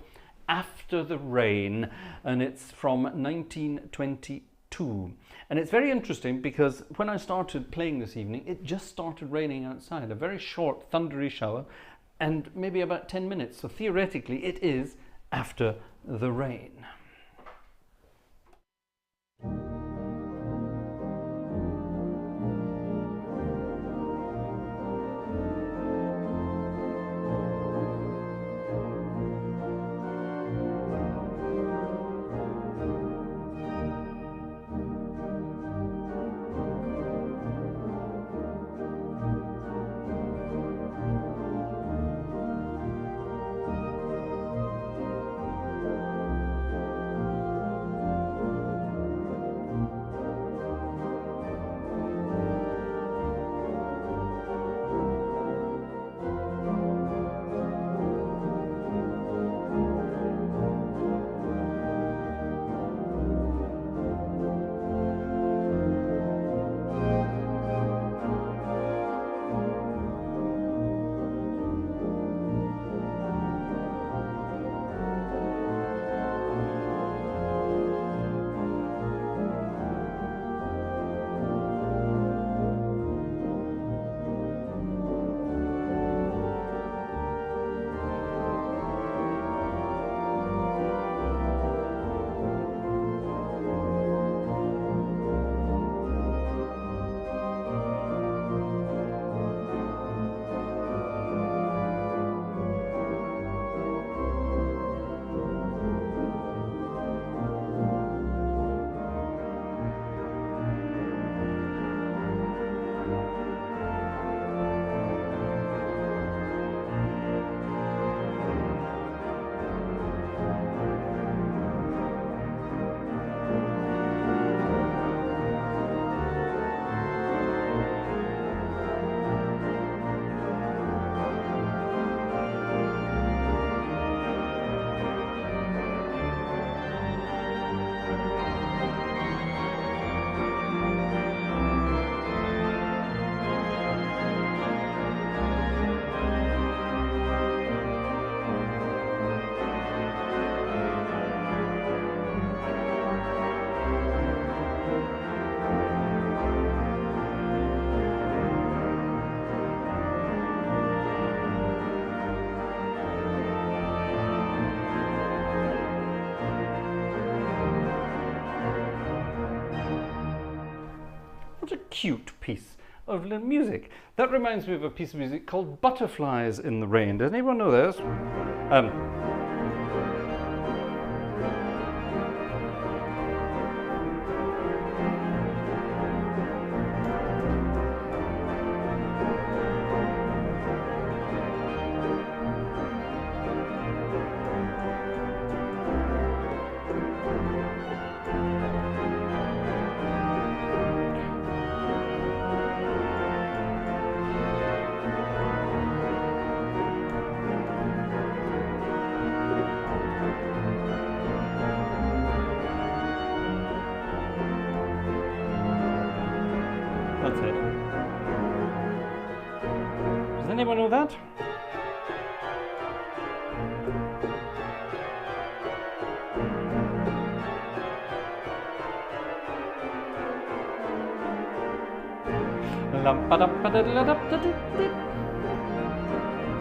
After the Rain, and it's from 1922. And it's very interesting because when I started playing this evening, it just started raining outside. A very short, thundery shower, and maybe about 10 minutes. So theoretically, it is After the Rain. cute piece of little music. That reminds me of a piece of music called Butterflies in the Rain. Does anyone know this? That's it. Does anyone know that?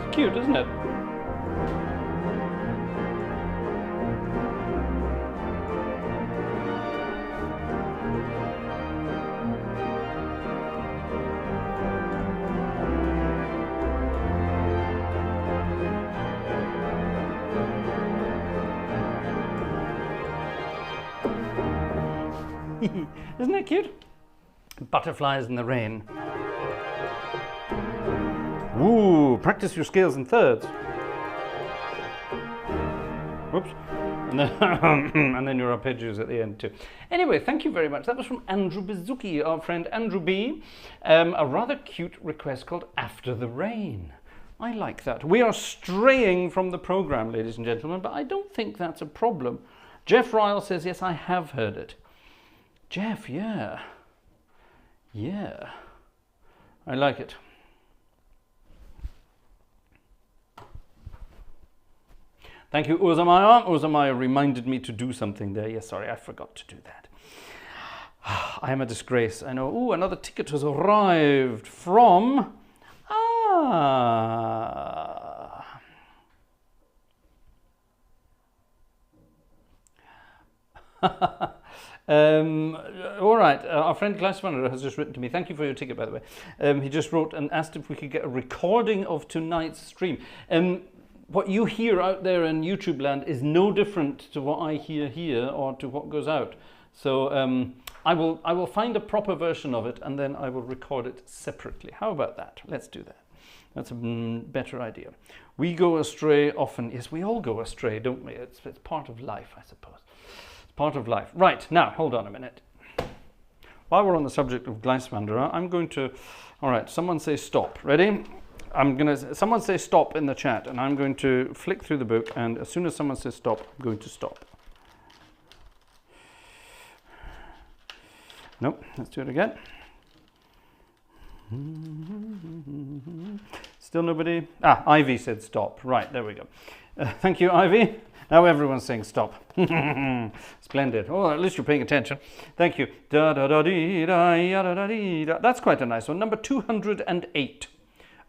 It's cute, isn't it? Isn't that cute? Butterflies in the rain. Ooh, practice your scales in thirds. Whoops. And then, and then your arpeggios at the end too. Anyway, thank you very much. That was from Andrew Bizuki, our friend Andrew B. A rather cute request called After the Rain. I like that. We are straying from the program, ladies and gentlemen, but I don't think that's a problem. Jeff Ryle says, yes, I have heard it. Jeff, yeah. Yeah. I like it. Thank you, Uzamaya. Uzamaya reminded me to do something there. Yes, sorry, I forgot to do that. I am a disgrace. I know. Ooh, another ticket has arrived from... all right, our friend Glaswanderer has just written to me. Thank you for your ticket, by the way. He just wrote and asked if we could get a recording of tonight's stream. What you hear out there in YouTube land is no different to what I hear here or to what goes out. So I will find a proper version of it and then I will record it separately. How about that? Let's do that. That's a better idea. We go astray often. Yes, we all go astray, don't we? It's part of life, I suppose. Part of life. Right, now, hold on a minute. While we're on the subject of Gleiswanderer, I'm going to... All right, someone say stop. Ready? Someone say stop in the chat, and I'm going to flick through the book, and as soon as someone says stop, I'm going to stop. Nope, let's do it again. Still nobody? Ivy said stop. Right, there we go. Thank you, Ivy. Now everyone's saying stop. Splendid. Oh, at least you're paying attention. Thank you. Da da da dee da ya da da dee da. That's quite a nice one. Number 208.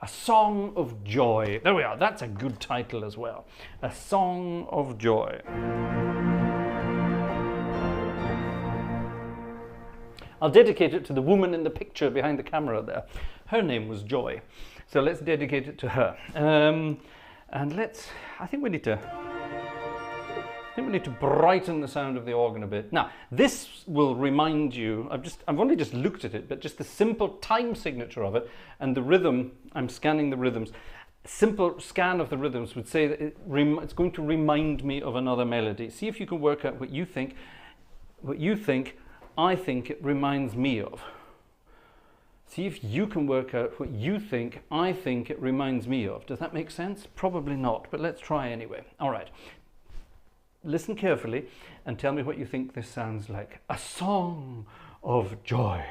A Song of Joy. There we are. That's a good title as well. A Song of Joy. I'll dedicate it to the woman in the picture behind the camera there. Her name was Joy. So let's dedicate it to her. And I think we need to brighten the sound of the organ a bit. Now, this will remind you, I've only just looked at it, but just the simple time signature of it and the rhythm, I'm scanning the rhythms, simple scan of the rhythms would say that it's going to remind me of another melody. See if you can work out what you think I think it reminds me of. See if you can work out what you think I think it reminds me of. Does that make sense? Probably not, but let's try anyway. All right. Listen carefully and tell me what you think this sounds like. A Song of Joy.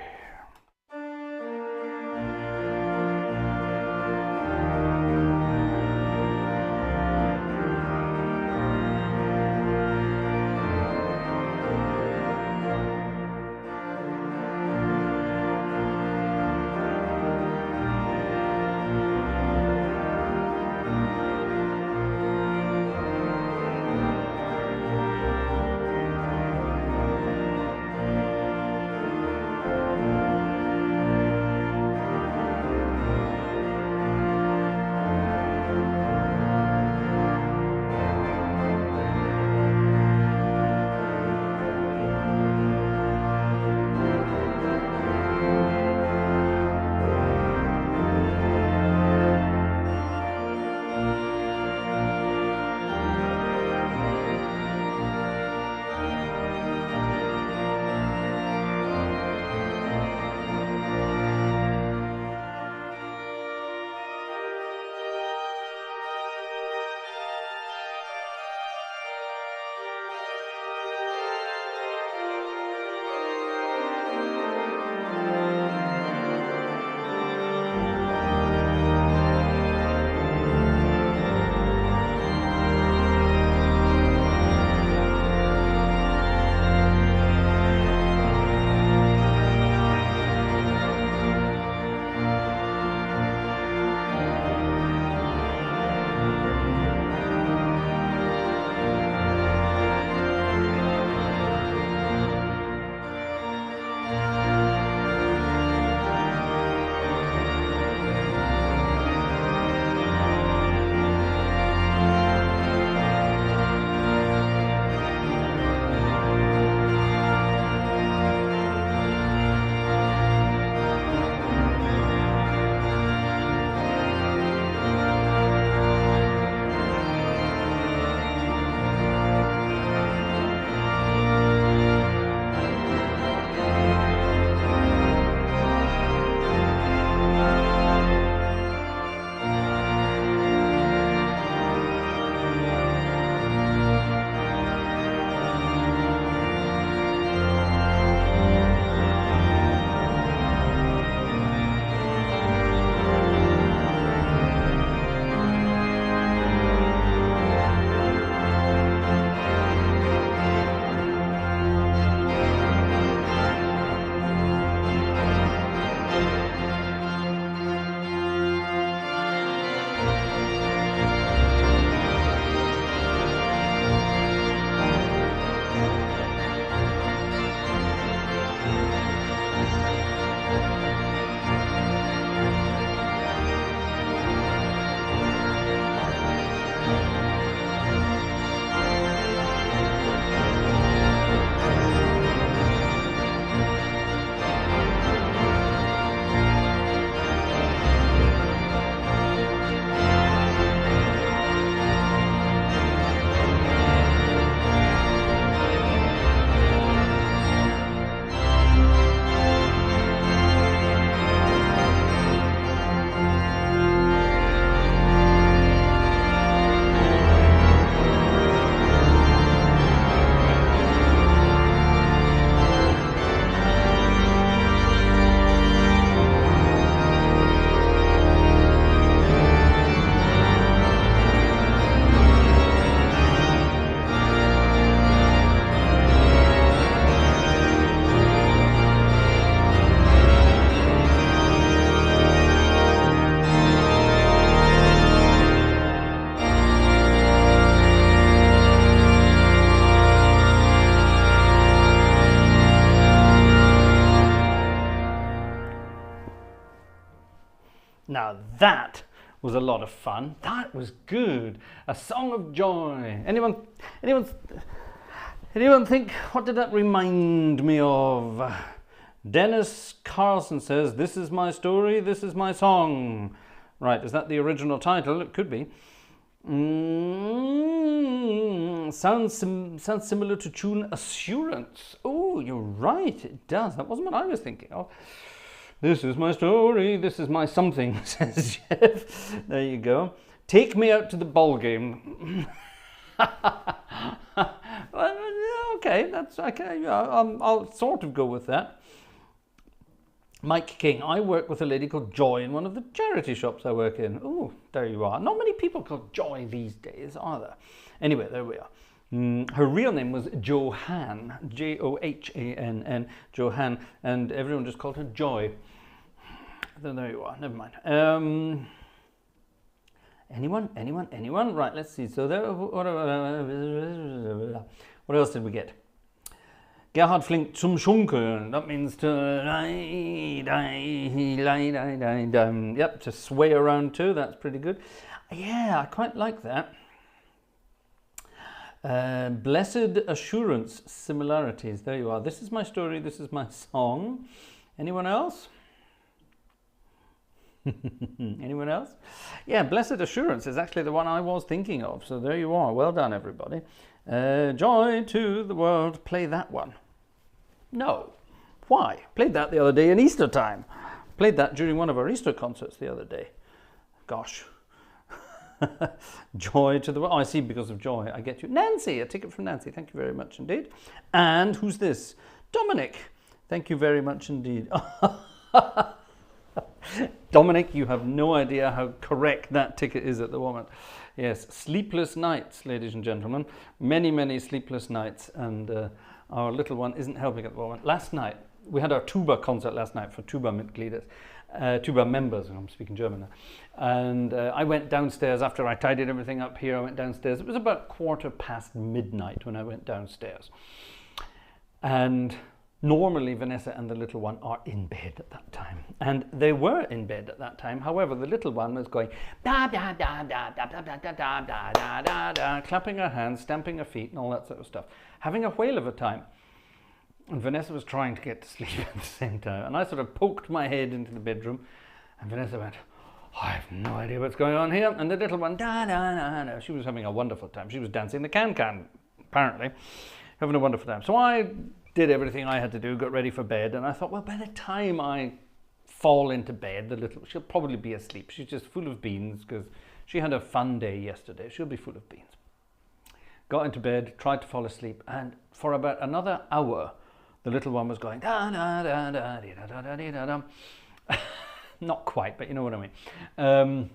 That was a lot of fun. That was good. A Song of Joy. Anyone think, what did that remind me of? Dennis Carlson says, "This is my story, this is my song." Right, is that the original title? It could be. Sounds similar to tune Assurance. Oh, you're right, it does. That wasn't what I was thinking of. This is my story, this is my something, says Jeff. There you go. Take me out to the ball game. Okay, that's okay. I'll sort of go with that. Mike King, I work with a lady called Joy in one of the charity shops I work in. Oh, there you are. Not many people called Joy these days, are there? Anyway, there we are. Her real name was Johann, Johann, Johann, and everyone just called her Joy. Then there you are, never mind. Anyone? Right, let's see. So there, what else did we get? Gerhard Flink zum Schunkeln. That means to yep, to sway around too. That's pretty good. Yeah, I quite like that. Blessed Assurance, similarities. There you are. This is my story, this is my song. Anyone else? Anyone else? Yeah, Blessed Assurance is actually the one I was thinking of. So there you are. Well done, everybody. Joy to the world. Play that one. No. Why? Played that the other day in Easter time. Played that during one of our Easter concerts the other day. Gosh. Joy to the world. Oh, I see, because of Joy. I get you. Nancy, a ticket from Nancy. Thank you very much indeed. And who's this? Dominic. Thank you very much indeed. Dominic, you have no idea how correct that ticket is at the moment. Yes, sleepless nights, ladies and gentlemen. Many, many sleepless nights, and our little one isn't helping at the moment. Last night, we had our tuba concert last night for tuba members, and I'm speaking German now. And I went downstairs after I tidied everything up here. I went downstairs. It was about midnight when I went downstairs. And normally Vanessa and the little one are in bed at that time, and they were in bed at that time. However, the little one was going da da da da da da da da da da da da da, clapping her hands, stamping her feet, and all that sort of stuff, having a whale of a time. And Vanessa was trying to get to sleep at the same time, and I sort of poked my head into the bedroom, and Vanessa went, I have no idea what's going on here. And the little one, da da da da. She was having a wonderful time. She was dancing the can-can, apparently, having a wonderful time. So I did everything I had to do, got ready for bed, and I thought, well, by the time I fall into bed, she'll probably be asleep. She's just full of beans because she had a fun day yesterday. She'll be full of beans. Got into bed, tried to fall asleep, and for about another hour, the little one was going da da da da da da da da da. Not quite, but you know what I mean.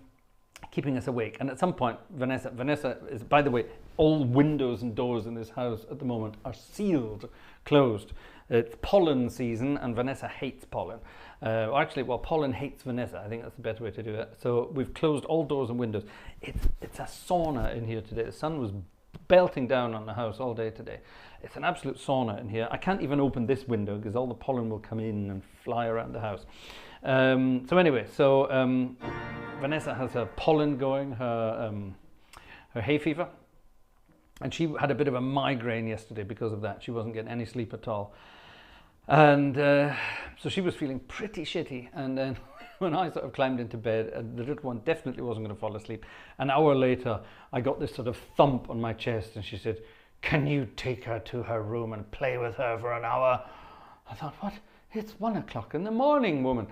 Keeping us awake. And at some point, Vanessa is, by the way, all windows and doors in this house at the moment are sealed, closed. It's pollen season, and Vanessa hates pollen. Actually, well, pollen hates Vanessa. I think that's the better way to do it. So we've closed all doors and windows. It's a sauna in here today. The sun was belting down on the house all day today. It's an absolute sauna in here. I can't even open this window because all the pollen will come in and fly around the house. So anyway, Vanessa has her pollen going, her hay fever, and she had a bit of a migraine yesterday because of that. She wasn't getting any sleep at all, and so she was feeling pretty shitty. And then when I sort of climbed into bed, the little one definitely wasn't going to fall asleep. An hour later, I got this sort of thump on my chest, and she said, "Can you take her to her room and play with her for an hour?" I thought, what? It's 1 o'clock in the morning, woman.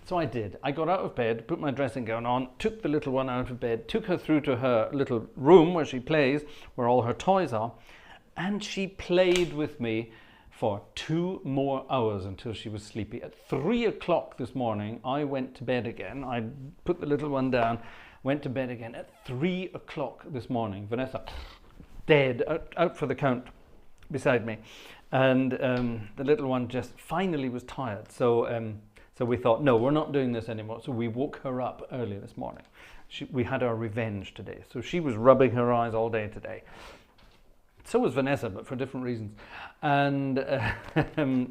So I did. I got out of bed, put my dressing gown on, took the little one out of bed, took her through to her little room where she plays, where all her toys are, and she played with me for 2 more hours until she was sleepy. At 3 o'clock this morning, I went to bed again. I put the little one down, went to bed again. At 3 o'clock this morning, Vanessa, dead, out for the count beside me. And the little one just finally was tired. So we thought, no, we're not doing this anymore. So we woke her up early this morning. We had our revenge today. So she was rubbing her eyes all day today. So was Vanessa, but for different reasons. And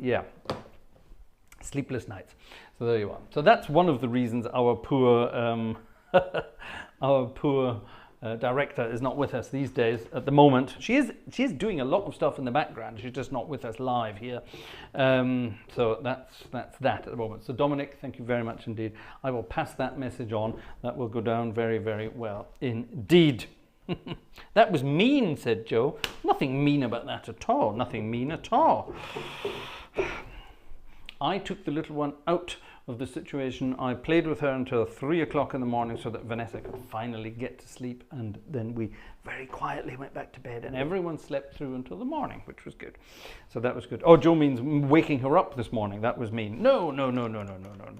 yeah. Sleepless nights. So there you are. So that's one of the reasons our poor director is not with us these days at the moment. She is doing a lot of stuff in the background. She's just not with us live here. So that's that at the moment. So Dominic, thank you very much indeed. I will pass that message on. That will go down very, very well indeed. That was mean, said Joe. Nothing mean about that at all. Nothing mean at all. I took the little one out of the situation. I played with her until 3 o'clock in the morning so that Vanessa could finally get to sleep, and then we very quietly went back to bed, and everyone slept through until the morning, which was good. So that was good. Oh, Joe means waking her up this morning. That was mean. No,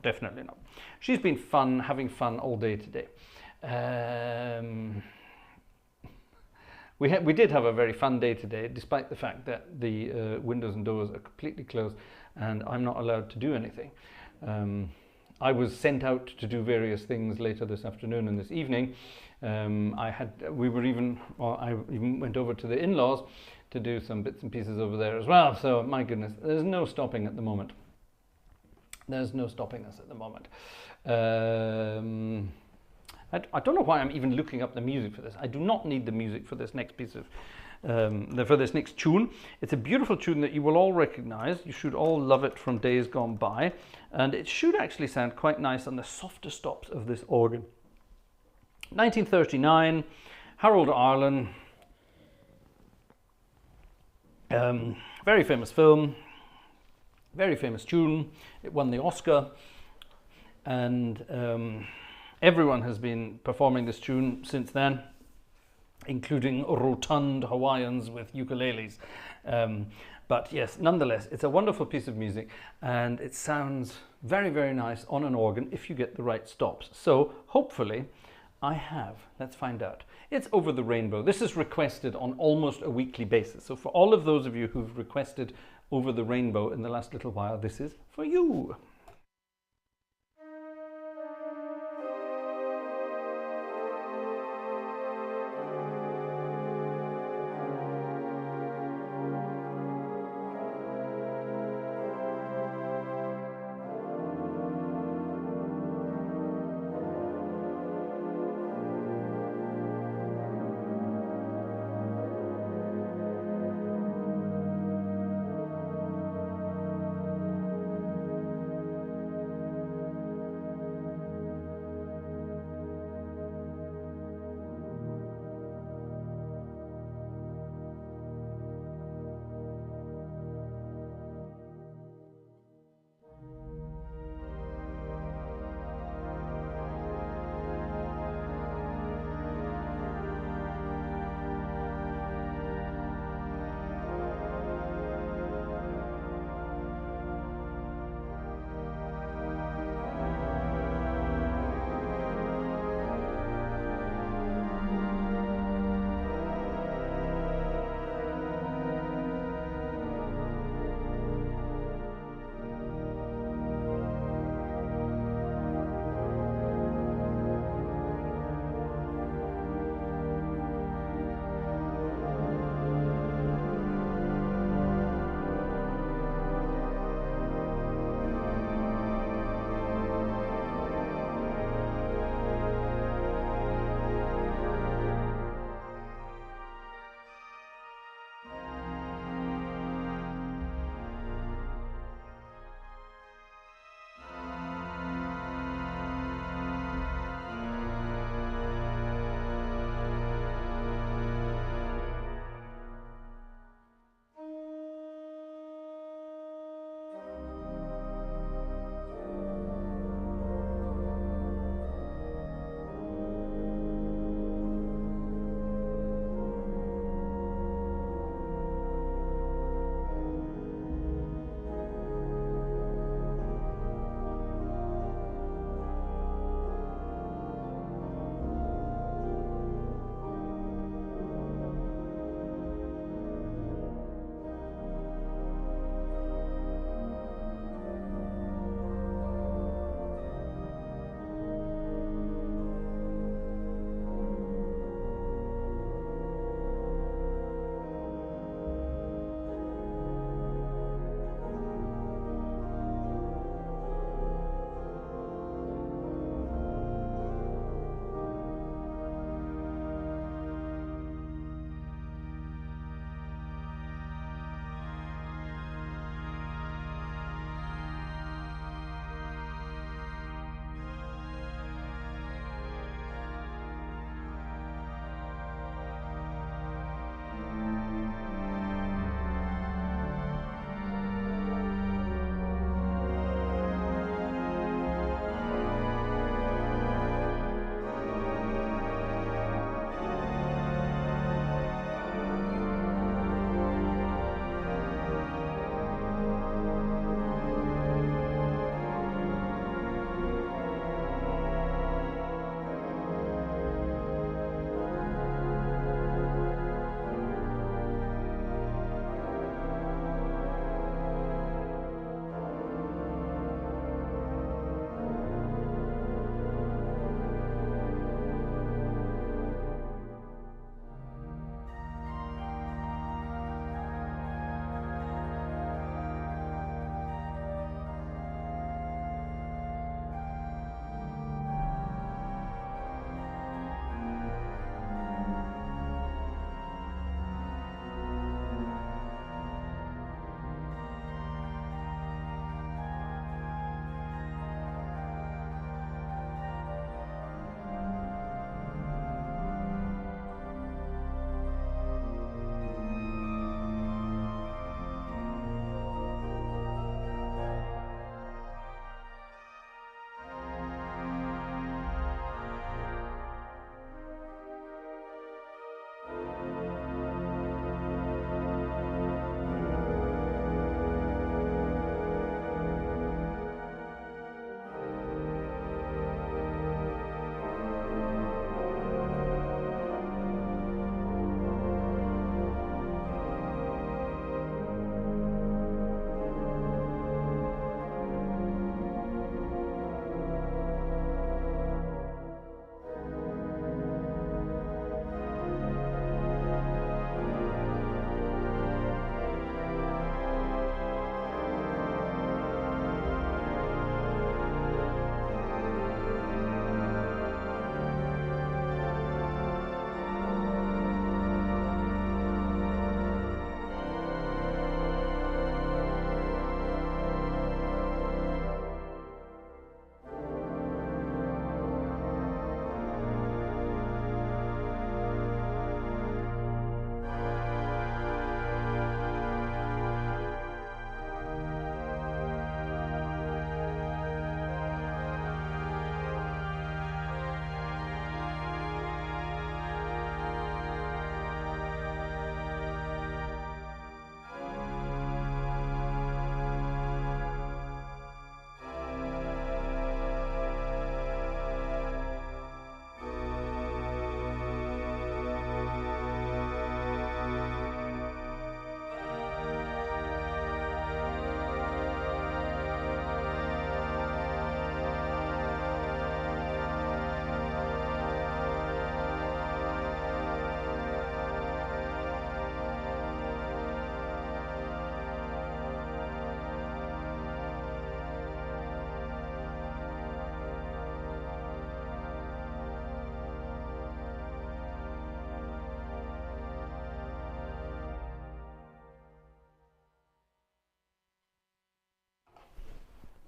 definitely not. She's been fun, having fun all day today. We did have a very fun day today, despite the fact that the windows and doors are completely closed and I'm not allowed to do anything. I was sent out to do various things later this afternoon and this evening. I even went over to the in-laws to do some bits and pieces over there as well. So my goodness, there's no stopping at the moment. There's no stopping us at the moment. I don't know why I'm even looking up the music for this. I do not need the music for this next piece of for this next tune. It's a beautiful tune that you will all recognize. You should all love it from days gone by, and it should actually sound quite nice on the softer stops of this organ. 1939, Harold Arlen, very famous film, very famous tune. It won the Oscar, and everyone has been performing this tune since then, including rotund Hawaiians with ukuleles. But yes, nonetheless, it's a wonderful piece of music, and it sounds very, very nice on an organ if you get the right stops. So hopefully I have. Let's find out. It's Over the Rainbow. This is requested on almost a weekly basis. So for all of those of you who've requested Over the Rainbow in the last little while, this is for you.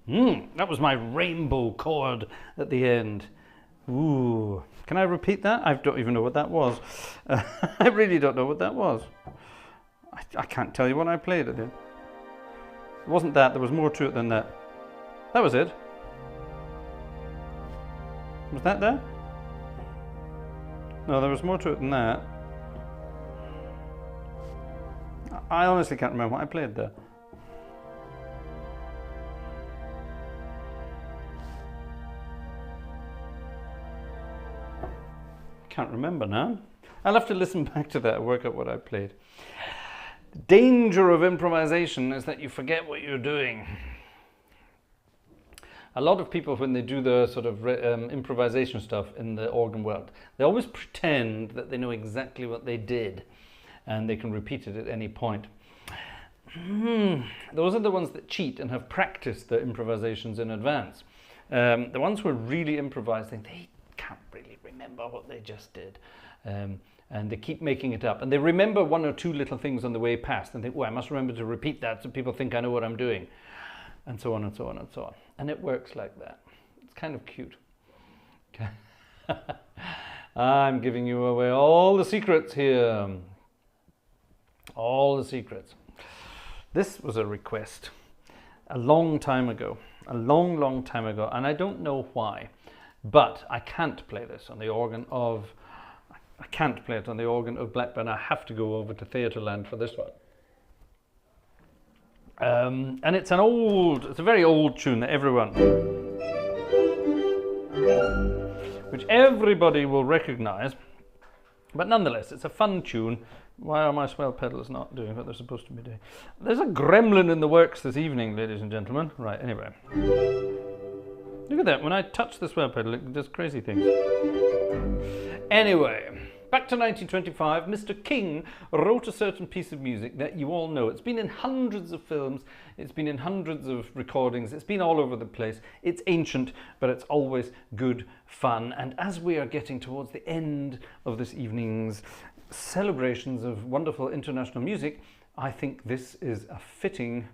That was my rainbow chord at the end. Ooh. Can I repeat that? I don't even know what that was. I really don't know what that was. I can't tell you what I played at the end. It wasn't that. There was more to it than that. That was it. Was that there? No, there was more to it than that. I honestly can't remember what I played there. Can't remember now. I'll have to listen back to that and work out what I played. The danger of improvisation is that you forget what you're doing. A lot of people, when they do the sort of improvisation stuff in the organ world, they always pretend that they know exactly what they did and they can repeat it at any point. Those are the ones that cheat and have practiced their improvisations in advance. The ones who are really improvising, they can't really remember what they just did. And they keep making it up. And they remember one or two little things on the way past and think, oh, I must remember to repeat that so people think I know what I'm doing. And so on and so on and so on. And it works like that. It's kind of cute. Okay. I'm giving you away all the secrets here. All the secrets. This was a request a long time ago. A long, long time ago. And I don't know why. But I can't play this on the organ of... I can't play it on the organ of Blackburn. I have to go over to Theatreland for this one. And it's a very old tune that which everybody will recognize, but nonetheless, it's a fun tune. Why are my swell pedals not doing what they're supposed to be doing? There's a gremlin in the works this evening, ladies and gentlemen. Right, anyway. Look at that, when I touch the swell pedal, it does crazy things. Anyway, back to 1925, Mr. King wrote a certain piece of music that you all know. It's been in hundreds of films, it's been in hundreds of recordings, it's been all over the place. It's ancient, but it's always good fun. And as we are getting towards the end of this evening's celebrations of wonderful international music, I think this is a fitting,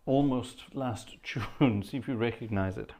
almost last tune. See if you recognize it.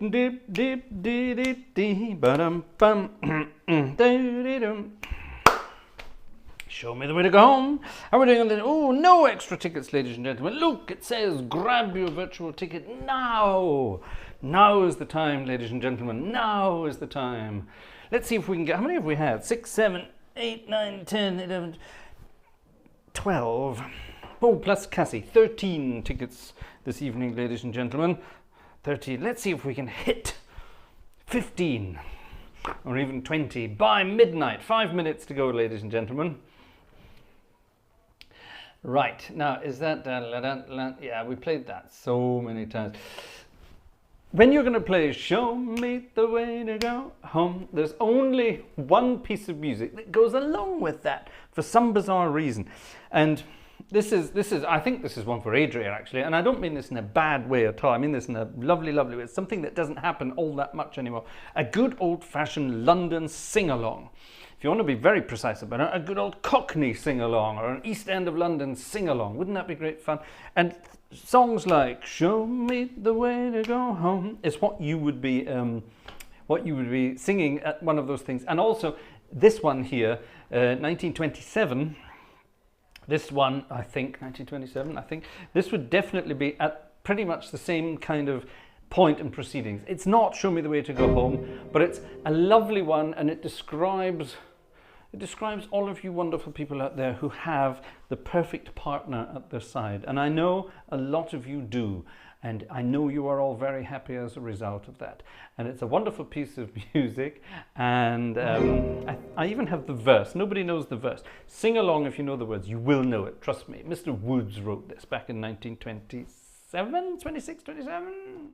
dip dip dee dee dee ba-dum bum dee-dee-dum. Show me the way to go home. How are we doing on this? Oh, no extra tickets, ladies and gentlemen. Look, it says grab your virtual ticket now. Now is the time, ladies and gentlemen. Now is the time. Let's see if we can get, how many have we had? 6, 7, 8, 9, 10, 11, 12. Oh, plus Cassie. 13 tickets this evening, ladies and gentlemen. 13. Let's see if we can hit 15 or even 20 by midnight. 5 minutes to go, ladies and gentlemen. Right, now is that, yeah, we played that so many times. When you're going to play Show Me the Way to Go Home, there's only one piece of music that goes along with that for some bizarre reason. And this is I think this is one for Adria, actually, and I don't mean this in a bad way at all. I mean this in a lovely, lovely way. It's something that doesn't happen all that much anymore. A good old-fashioned London sing-along. If you want to be very precise about it, a good old Cockney sing-along or an East End of London sing-along. Wouldn't that be great fun? And songs like "Show Me the Way to Go Home" is what you would be singing at one of those things. And also this one here, 1927. This one, I think, 1927. I think this would definitely be at pretty much the same kind of point in proceedings. It's not "Show Me the Way to Go Home," but it's a lovely one, and it describes all of you wonderful people out there who have the perfect partner at their side. And I know a lot of you do. And I know you are all very happy as a result of that. And it's a wonderful piece of music. And I even have the verse. Nobody knows the verse. Sing along if you know the words. You will know it. Trust me. Mr. Woods wrote this back in 1927, 26, 27.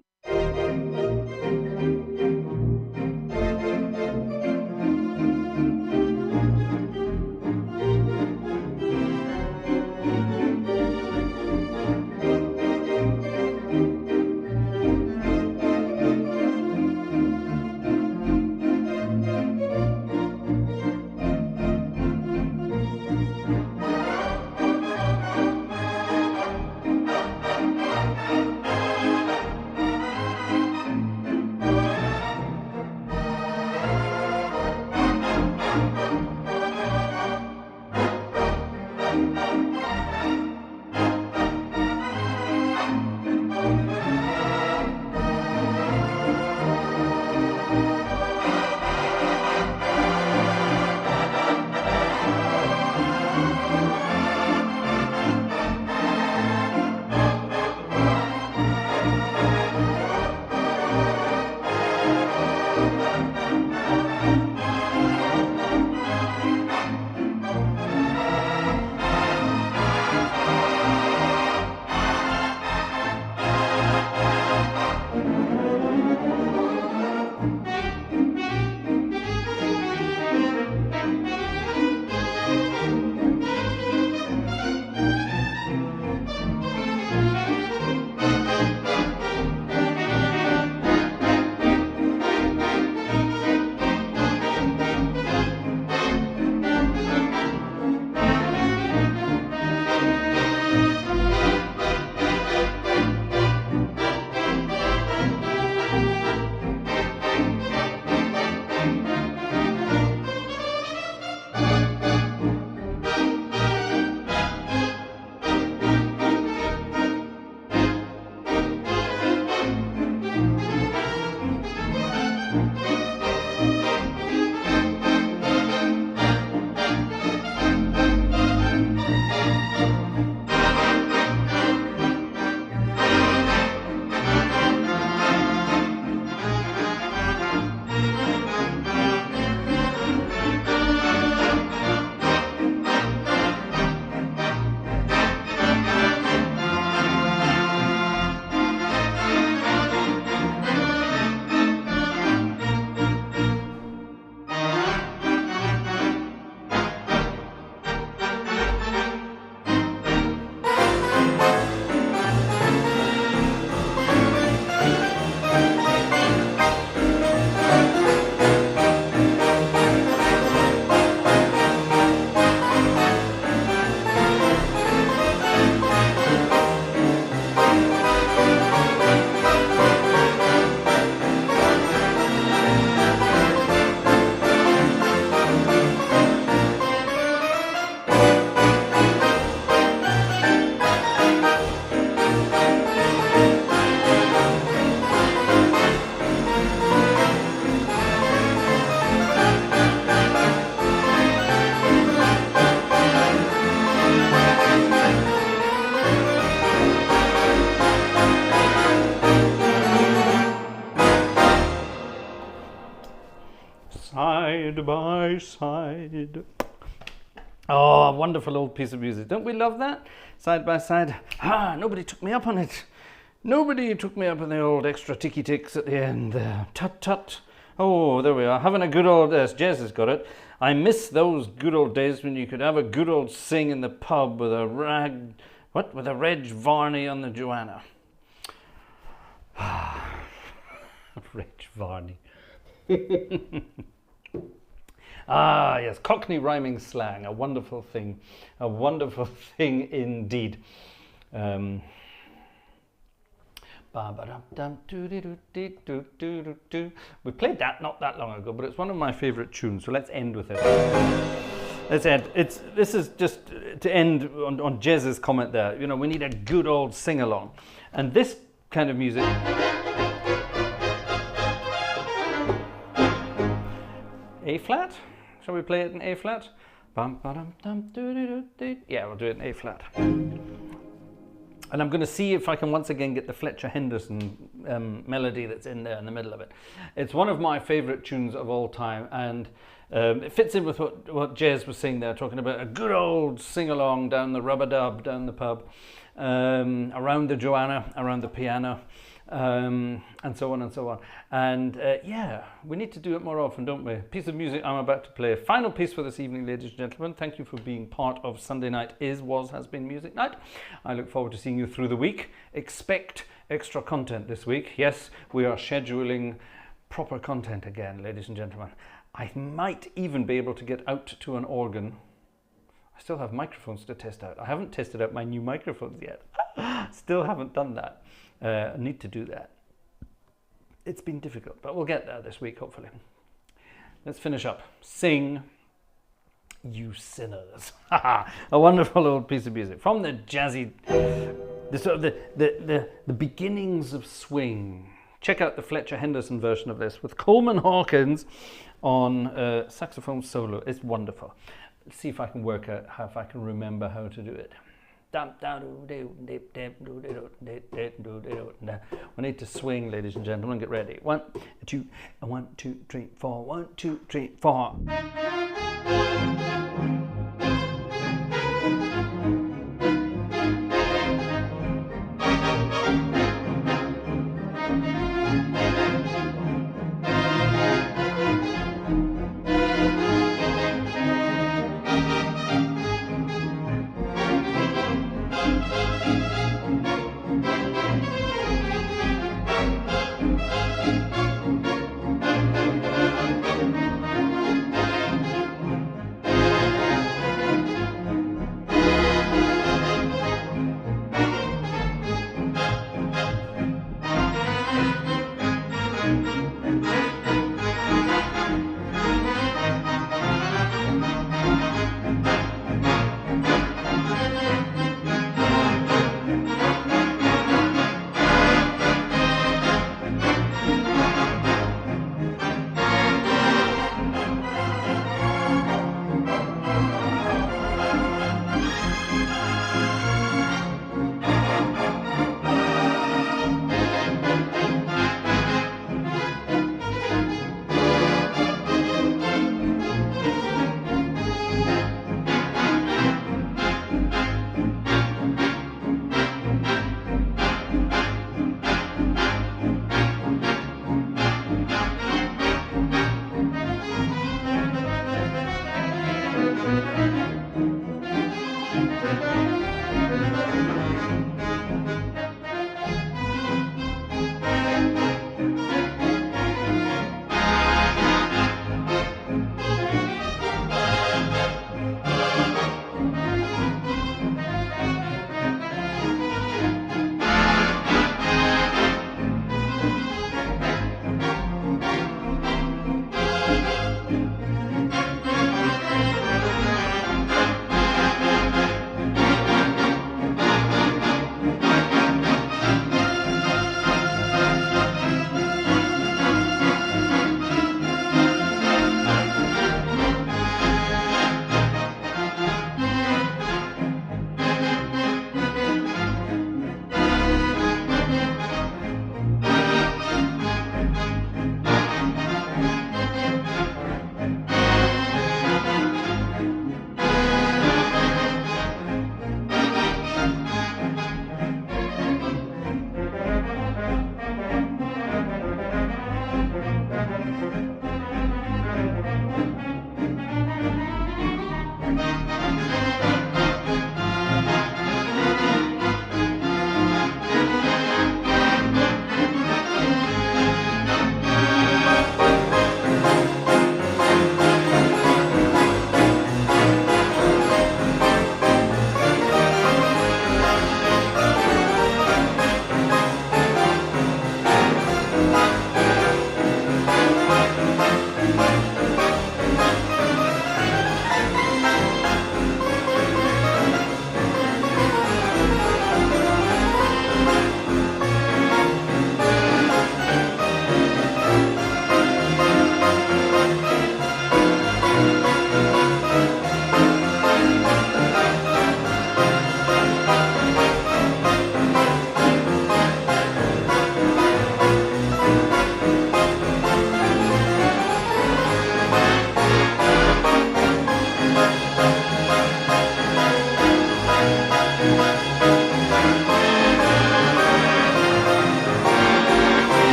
Oh, a wonderful old piece of music. Don't we love that? Side by side. Ah, nobody took me up on it. Nobody took me up on the old extra ticky ticks at the end there. Tut tut. Oh, there we are. Having a good old... Jez has got it. I miss those good old days when you could have a good old sing in the pub with a with a Reg Varney on the Joanna. Reg Varney. Ah, yes, Cockney rhyming slang, a wonderful thing indeed. We played that not that long ago, but it's one of my favourite tunes, so let's end with it. Let's end. This is just to end on Jez's comment there. You know, we need a good old sing-along. And this kind of music... A flat? Shall we play it in A flat? Yeah, we'll do it in A flat. And I'm going to see if I can once again get the Fletcher Henderson melody that's in there in the middle of it. It's one of my favourite tunes of all time, and it fits in with what Jez was saying there, talking about a good old sing-along down the rub-a-dub, down the pub, around the Joanna, around the piano. And so on and so on. And yeah, we need to do it more often, don't we? Piece of music I'm about to play. Final piece for this evening, ladies and gentlemen. Thank you for being part of Sunday night has been music night. I look forward to seeing you through the week. Expect extra content this week. Yes, we are scheduling proper content again, ladies and gentlemen. I might even be able to get out to an organ. I still have microphones to test out. I haven't tested out my new microphones yet. Still haven't done that. I need to do that. It's been difficult, but we'll get there this week, hopefully. Let's finish up. Sing, you sinners. A wonderful old piece of music from the jazzy, the beginnings of swing. Check out the Fletcher Henderson version of this with Coleman Hawkins on saxophone solo. It's wonderful. Let's see if I can work out if I can remember how to do it. We need to swing, ladies and gentlemen. Get ready. 1, 2, 1, 2, 3, 4. 1, 2, 3, 4.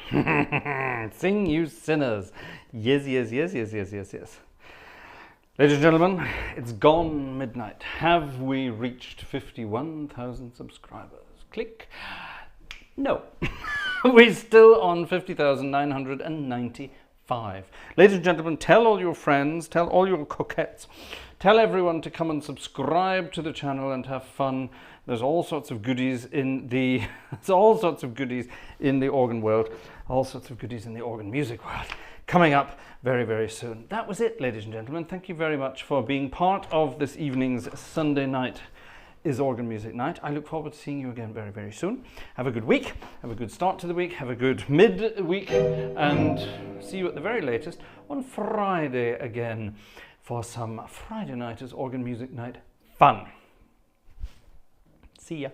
Sing, you sinners. Yes, yes, yes, yes, yes, yes, yes. Ladies and gentlemen, it's gone midnight. Have we reached 51,000 subscribers? Click. No. We're still on 50,995. Ladies and gentlemen, tell all your friends, tell all your coquettes, tell everyone to come and subscribe to the channel and have fun. There's all sorts of goodies in the organ world, all sorts of goodies in the organ music world coming up very, very soon. That was it, ladies and gentlemen. Thank you very much for being part of this evening's Sunday night is Organ Music Night. I look forward to seeing you again very, very soon. Have a good week, have a good start to the week, have a good mid-week, and see you at the very latest on Friday again for some Friday night is Organ Music Night fun. See ya.